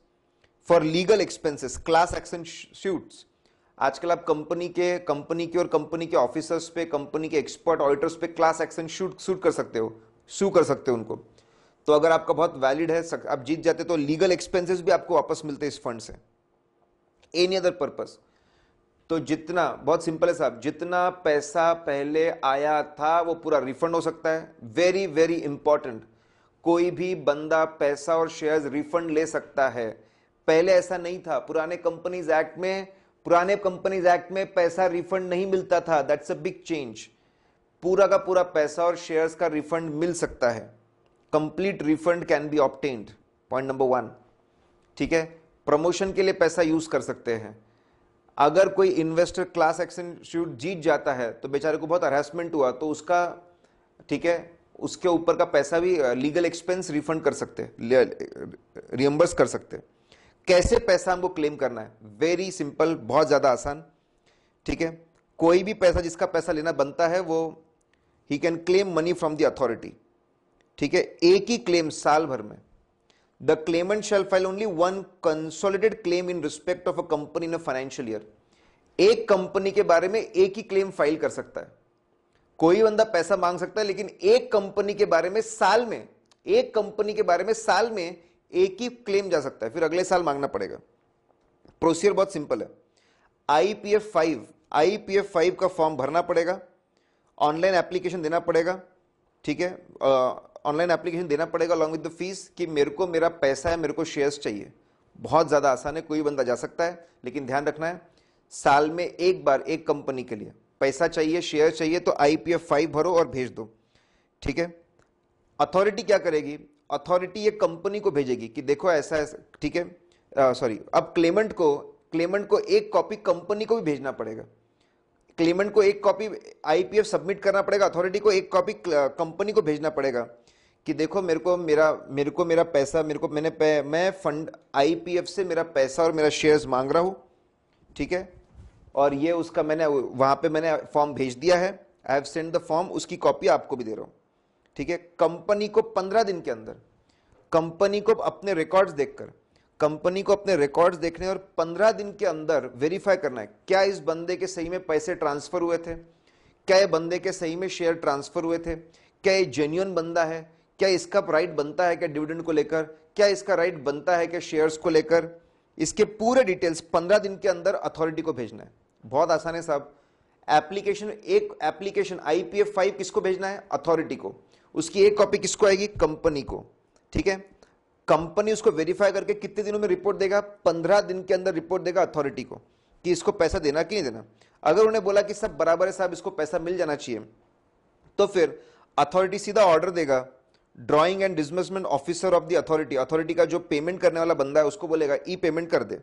for legal expenses, class action suits. आजकल आप कंपनी के और कंपनी के ऑफिसर्स पे, कंपनी के एक्सपर्ट ऑडिटर्स पे क्लास एक्शन सूट कर सकते हो, सू कर सकते हो उनको। तो अगर आपका बहुत वैलिड है, आप जीत जाते तो लीगल एक्सपेंसेस भी आपको वापस मिलते हैं इस फंड से, एनी अदर पर्पस। तो जितना, बहुत सिंपल है साहब, जितना पैसा पहले आया था वो पूरा रिफंड हो सकता है। वेरी वेरी इंपॉर्टेंट, कोई भी बंदा पैसा और शेयर्स रिफंड ले सकता है। पहले ऐसा नहीं था, पुराने कंपनीज एक्ट में पैसा रिफंड नहीं मिलता था, दैट्स अ बिग चेंज। पूरा का पूरा पैसा और शेयर्स का रिफंड मिल सकता है, complete refund can be obtained, point number 1, ठीक है। प्रमोशन के लिए पैसा यूज कर सकते हैं। अगर कोई इन्वेस्टर क्लास एक्शन सूट जीत जाता है तो बेचारे को बहुत हरासमेंट हुआ, तो उसका, ठीक है, उसके ऊपर का पैसा भी लीगल एक्सपेंस रिफंड कर सकते, रियम्बर्स कर सकते। कैसे पैसा हमको क्लेम करना है, वेरी सिंपल, बहुत ज्यादा आसान, ठीक है। कोई भी पैसा, जिसका पैसा लेना बनता है, वो he can claim money from the authority, ठीक है। एक ही क्लेम साल भर में। The claimant shall file only one consolidated claim in respect of a company in a financial year. एक कंपनी के बारे में एक ही क्लेम फाइल कर सकता है। कोई बंदा पैसा मांग सकता है, लेकिन एक कंपनी के बारे में साल में, एक कंपनी के बारे में साल में एक ही क्लेम जा सकता है, फिर अगले साल मांगना पड़ेगा। प्रोसीजर बहुत सिंपल है। आईपीएफ 5 का फॉर्म भरना पड़ेगा, ऑनलाइन एप्लीकेशन देना पड़ेगा, ठीक है। ऑनलाइन एप्लीकेशन देना पड़ेगा अलॉन्ग विद द फीस, कि मेरे को मेरा पैसा है, मेरे को शेयर्स चाहिए। बहुत ज्यादा आसान है, कोई बंदा जा सकता है, लेकिन ध्यान रखना है साल में एक बार एक कंपनी के लिए पैसा चाहिए, शेयर चाहिए, तो आईपीएफ 5 भरो और भेज दो, ठीक है। अथॉरिटी क्या करेगी, अथॉरिटी ये कंपनी को भेजेगी कि देखो ऐसा ऐसा, ठीक है। सॉरी, अब क्लेमेंट को एक कॉपी कंपनी को भी भेजना पड़ेगा। क्लेमेंट को एक कॉपी आईपीएफ सबमिट करना पड़ेगा, अथॉरिटी को एक कॉपी कंपनी को भेजना पड़ेगा कि देखो मेरे को मेरा पैसा, मैं फंड आईपीएफ से मेरा पैसा और मेरा शेयर्स मांग रहा हूं, ठीक है। और ये उसका वहां पे मैंने फॉर्म भेज दिया है, I have send the form, उसकी कॉपी आपको भी दे रहा हूं, ठीक है। कंपनी को 15 दिन के अंदर, कंपनी को अपने रिकॉर्ड्स देखने और 15 दिन के अंदर वेरीफाई करना है क्या इस बंदे के सही में पैसे ट्रांसफर हुए थे, क्या ये बंदे के सही में शेयर ट्रांसफर हुए थे, क्या ये जेन्युइन बंदा है, क्या इसका राइट बनता है क्या डिविडेंड को लेकर, क्या इसका राइट बनता है क्या शेयर्स को लेकर। इसके पूरे डिटेल्स 15 दिन के अंदर अथॉरिटी को भेजना है। बहुत आसान है साहब। एप्लीकेशन आईपीएफ 5 किसको भेजना है, अथॉरिटी को। उसकी एक कॉपी किसको आएगी, कंपनी को, ठीक है। कंपनी उसको वेरीफाई करके कितने दिनों में रिपोर्ट देगा, 15 दिन के अंदर रिपोर्ट देगा अथॉरिटी को कि इसको पैसा देना कि नहीं देना। अगर उन्हें बोला कि सब बराबर है साहब, इसको पैसा मिल जाना चाहिए, तो फिर अथॉरिटी सीधा ऑर्डर देगा, drawing and disbursement officer of the authority, authority का जो पेमेंट करने वाला बंदा है उसको बोलेगा ई पेमेंट कर दे,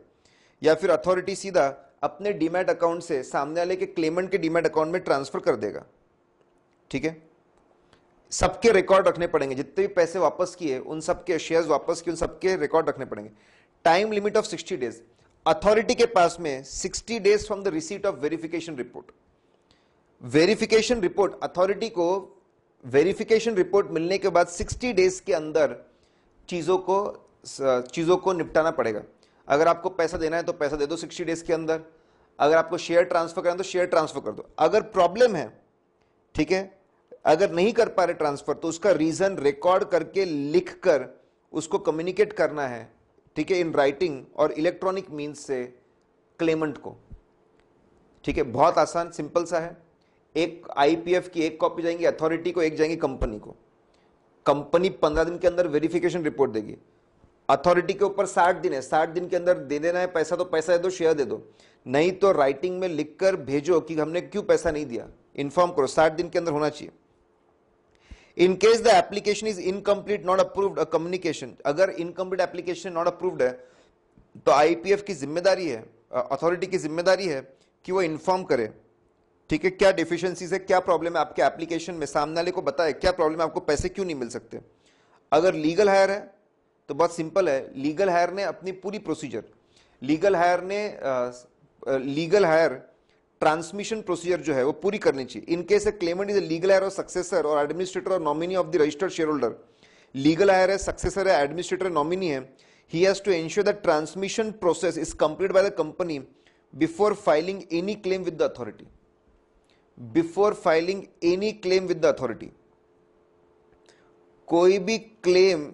या फिर अथॉरिटी सीधा अपने डीमैट अकाउंट से सामने वाले के क्लेमेंट के डीमैट अकाउंट में ट्रांसफर कर देगा। ठीक है, सबके रिकॉर्ड रखने पड़ेंगे, जितने भी पैसे वापस किए उन सबके शेयर्स वापस किए उन सबके रिकॉर्ड रखने पड़ेंगे। Time limit of 60 days, authority के पास में 60 days from the receipt of verification report. Verification report, authority को वेरिफिकेशन रिपोर्ट मिलने के बाद 60 डेज के अंदर चीजों को निपटाना पड़ेगा। अगर आपको पैसा देना है तो पैसा दे दो 60 डेज के अंदर, अगर आपको शेयर ट्रांसफर करना है तो शेयर ट्रांसफर कर दो। अगर प्रॉब्लम है, ठीक है, अगर नहीं कर पा रहे ट्रांसफर, तो उसका रीजन रिकॉर्ड करके लिख कर उसको कम्युनिकेट करना है, ठीक है, इन राइटिंग और इलेक्ट्रॉनिक मींस से क्लेमेंट को। ठीक है, बहुत आसान सिंपल सा है। एक आईपीएफ की एक कॉपी जाएंगी अथॉरिटी को, एक जाएंगी कंपनी को। कंपनी 15 दिन के अंदर वेरिफिकेशन रिपोर्ट देगी, अथॉरिटी के ऊपर 60 दिन है, 60 दिन के अंदर दे देना है पैसा तो पैसा दे दो, शेयर दे दो, नहीं तो राइटिंग में लिखकर भेजो कि हमने क्यों पैसा नहीं दिया, इन्फॉर्म करो, 60 दिन के अंदर होना चाहिए। In case the application is incomplete not approved, communication, अगर इनकम्प्लीट एप्लीकेशन नॉट अप्रूव्ड है तो आईपीएफ की जिम्मेदारी है, अथॉरिटी की जिम्मेदारी है कि वो इन्फॉर्म करे, ठीक है, क्या डिफिशियंसीज है, क्या प्रॉब्लम है आपके एप्लीकेशन में, सामने वाले को बताए क्या प्रॉब्लम है, आपको पैसे क्यों नहीं मिल सकते। अगर लीगल हायर है तो बहुत सिंपल है, लीगल हायर ने अपनी पूरी procedure, legal heir transmission procedure जो है वो पूरी करनी चाहिए। In case a claimant is a legal heir और सक्सेसर और एडमिनिस्ट्रेटर और nominee of the registered share holder, legal heir है, सक्सेसर है, एडमिनिस्ट्रेटर नॉमिनी है, he has to ensure that transmission process is completed by the company before filing any claim with the authority, before filing any claim with the authority. कोई भी claim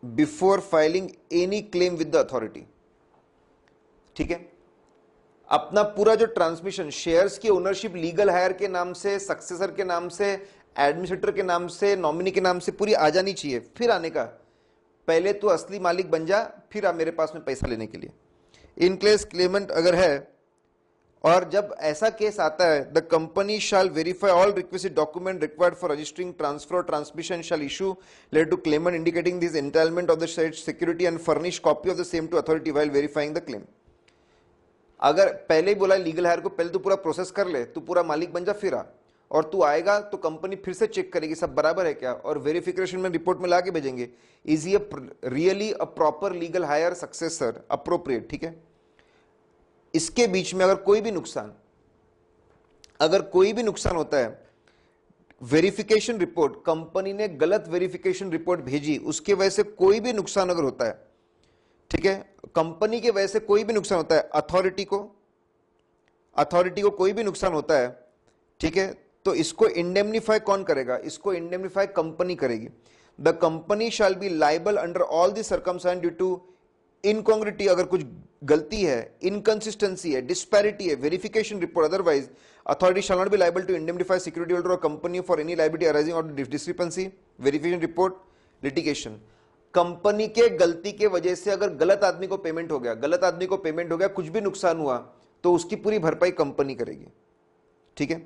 before filing any claim with the authority, ठीक है, अपना पूरा जो transmission, shares की ownership legal higher के नाम से, सक्सेसर के नाम से, एडमिनिस्ट्रेटर के नाम से, नॉमिनी के नाम से पूरी आ जानी चाहिए। फिर आने का, पहले तू असली मालिक बन जा, फिर आ मेरे पास में पैसा लेने के लिए। इन केस क्लेमेंट अगर है, और जब ऐसा केस आता है, the company shall verify all requisite document required for registering transfer और transmission, shall issue letter to claimant indicating this entitlement of the security and furnish copy of the same to authority while verifying the claim. अगर पहले ही बोला legal higher को, पहले तू पूरा process कर ले, तू पूरा मालिक बन जा, फिर आ, और तू आएगा तो कंपनी फिर से चेक करेगी सब बराबर है क्या, और वेरिफिकेशन में रिपोर्ट में ला के भेजेंगे, इज ये really a proper legal higher, successor, appropriate. ठीक है, इसके बीच में अगर कोई भी नुकसान होता है, वेरिफिकेशन रिपोर्ट, कंपनी ने गलत वेरिफिकेशन रिपोर्ट भेजी, उसके वजह से कोई भी नुकसान अगर होता है, ठीक है, कंपनी के वजह से कोई भी नुकसान होता है, अथॉरिटी को कोई भी नुकसान होता है, ठीक है, तो इसको इंडेमनीफाई कौन करेगा, इसको इंडेमनीफाई कंपनी करेगी। The company shall be liable under all the circumstances due to incongruity, अगर कुछ गलती है, इनकंसिस्टेंसी है, डिस्पैरिटी है, verification report, otherwise authority shall not be liable to indemnify security holder और company for any liability arising out of discrepancy, verification report, litigation. Company के गलती के वजह से अगर गलत आदमी को पेमेंट हो गया, कुछ भी नुकसान हुआ, तो उसकी पूरी भरपाई कंपनी करेगी। ठीक है,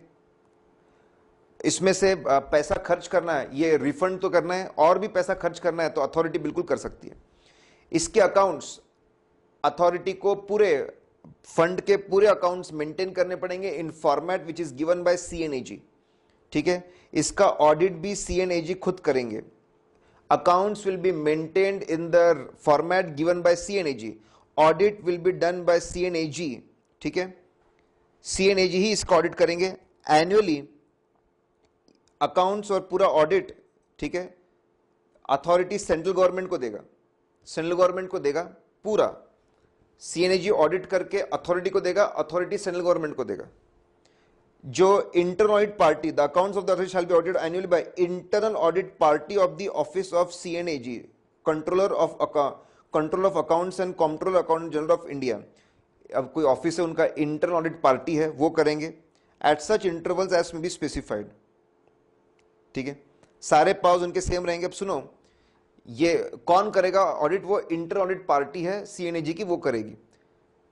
इसमें से पैसा खर्च करना है, ये रिफंड तो करना है, और भी पैसा खर्च करना है तो अथॉरिटी बिल्कुल कर सकती है। इसके अकाउंट्स अथॉरिटी को पूरे फंड के पूरे अकाउंट्स मेंटेन करने पड़ेंगे in format which is given by CNAG. ठीक है, इसका ऑडिट भी सीएनएजी खुद करेंगे। Accounts will be maintained in the format given by CNAG. Audit will be done by CNAG. ठीक है, CNAG ही इसका ऑडिट करेंगे एनुअली। अकाउंट्स और पूरा ऑडिट, ठीक है, अथॉरिटी सेंट्रल गवर्नमेंट को देगा पूरा। CNAG ऑडिट करके अथॉरिटी को देगा, अथॉरिटी सेंट्रल गवर्नमेंट को देगा। जो internal audit party, the accounts of the authority shall be audited annually by internal audit party of the office of CNAG, controller of accounts and controller account general of India. अब कोई office है उनका, internal audit party है, वो करेंगे at such intervals as may be specified. ठीक है, सारे पावर्स उनके सेम रहेंगे। अब सुनो, ये कौन करेगा ऑडिट, वो इंटरनल ऑडिट पार्टी है CNAG की, वो करेगी।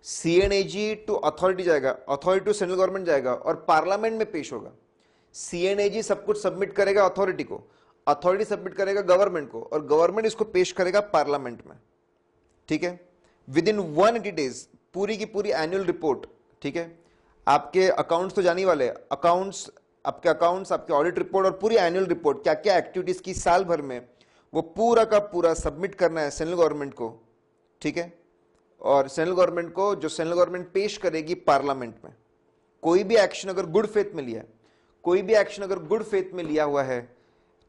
सीएनएजी टू अथॉरिटी जाएगा, अथॉरिटी टू सेंट्रल गवर्नमेंट जाएगा और पार्लियामेंट में पेश होगा। सीएनएजी सब कुछ सबमिट करेगा अथॉरिटी को, अथॉरिटी सबमिट करेगा गवर्नमेंट को और गवर्नमेंट इसको पेश करेगा पार्लियामेंट में। ठीक है, विद इन 180 डेज पूरी की पूरी एनुअल रिपोर्ट, ठीक है, आपके अकाउंट्स तो जाने वाले, अकाउंट्स, आपके ऑडिट रिपोर्ट और पूरी एनुअल रिपोर्ट, क्या क्या एक्टिविटीज की साल भर में, वो पूरा का पूरा सबमिट करना है सेंट्रल गवर्नमेंट को। ठीक है, और सेंट्रल गवर्नमेंट को, जो सेंट्रल गवर्नमेंट पेश करेगी पार्लियामेंट में। कोई भी एक्शन अगर गुड फेथ में लिया है, कोई भी एक्शन अगर गुड फेथ में लिया हुआ है,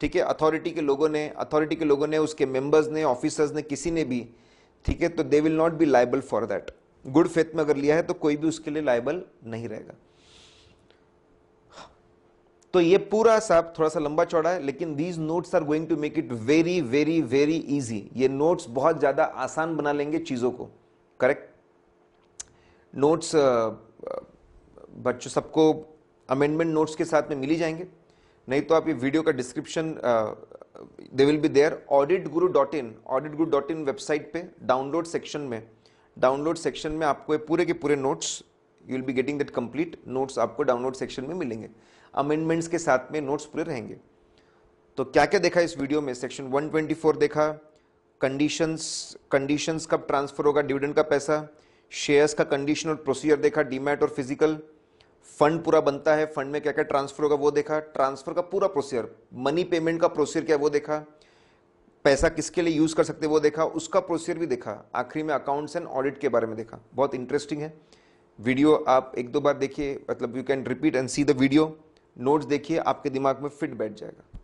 ठीक है, अथॉरिटी के लोगों ने, उसके मेंबर्स ने, ऑफिसर्स ने, किसी ने भी, ठीक है, तो they will not B liable for that. Good faith में अगर लिया है तो कोई भी उसके लिए लायबल नहीं रहेगा। तो ये पूरा साहब थोड़ा सा लंबा चौड़ा है, लेकिन these notes are going to make it very very very easy. ये नोट्स बहुत ज्यादा आसान बना लेंगे चीजों को। करेक्ट, नोट्स बच्चों सबको अमेंडमेंट नोट्स के साथ में मिल ही जाएंगे, नहीं तो आप ये वीडियो का description they will be there, auditguru.in website पे डाउनलोड सेक्शन में आपको ये पूरे के पूरे notes, you will be getting that complete notes, आपको डाउनलोड सेक्शन में मिलेंगे। अमेंडमेंट्स के साथ में नोट्स पूरे रहेंगे। तो क्या क्या देखा इस वीडियो में? सेक्शन 124 देखा, कंडीशंस कब ट्रांसफर होगा डिविडेंड का पैसा, शेयर्स का कंडीशन और प्रोसीजर देखा, डीमैट और फिजिकल, फंड पूरा बनता है, फंड में क्या क्या ट्रांसफर होगा वो देखा, ट्रांसफर का पूरा प्रोसीजर, मनी पेमेंट का प्रोसीजर क्या वो देखा, पैसा किसके लिए यूज कर सकते वो देखा, उसका प्रोसीजर भी देखा, आखिरी में अकाउंट्स एंड ऑडिट के बारे में देखा। बहुत इंटरेस्टिंग है वीडियो, आप एक दो बार देखिए, मतलब you can repeat and see the video, notes देखिए, आपके दिमाग में फिट बैठ जाएगा।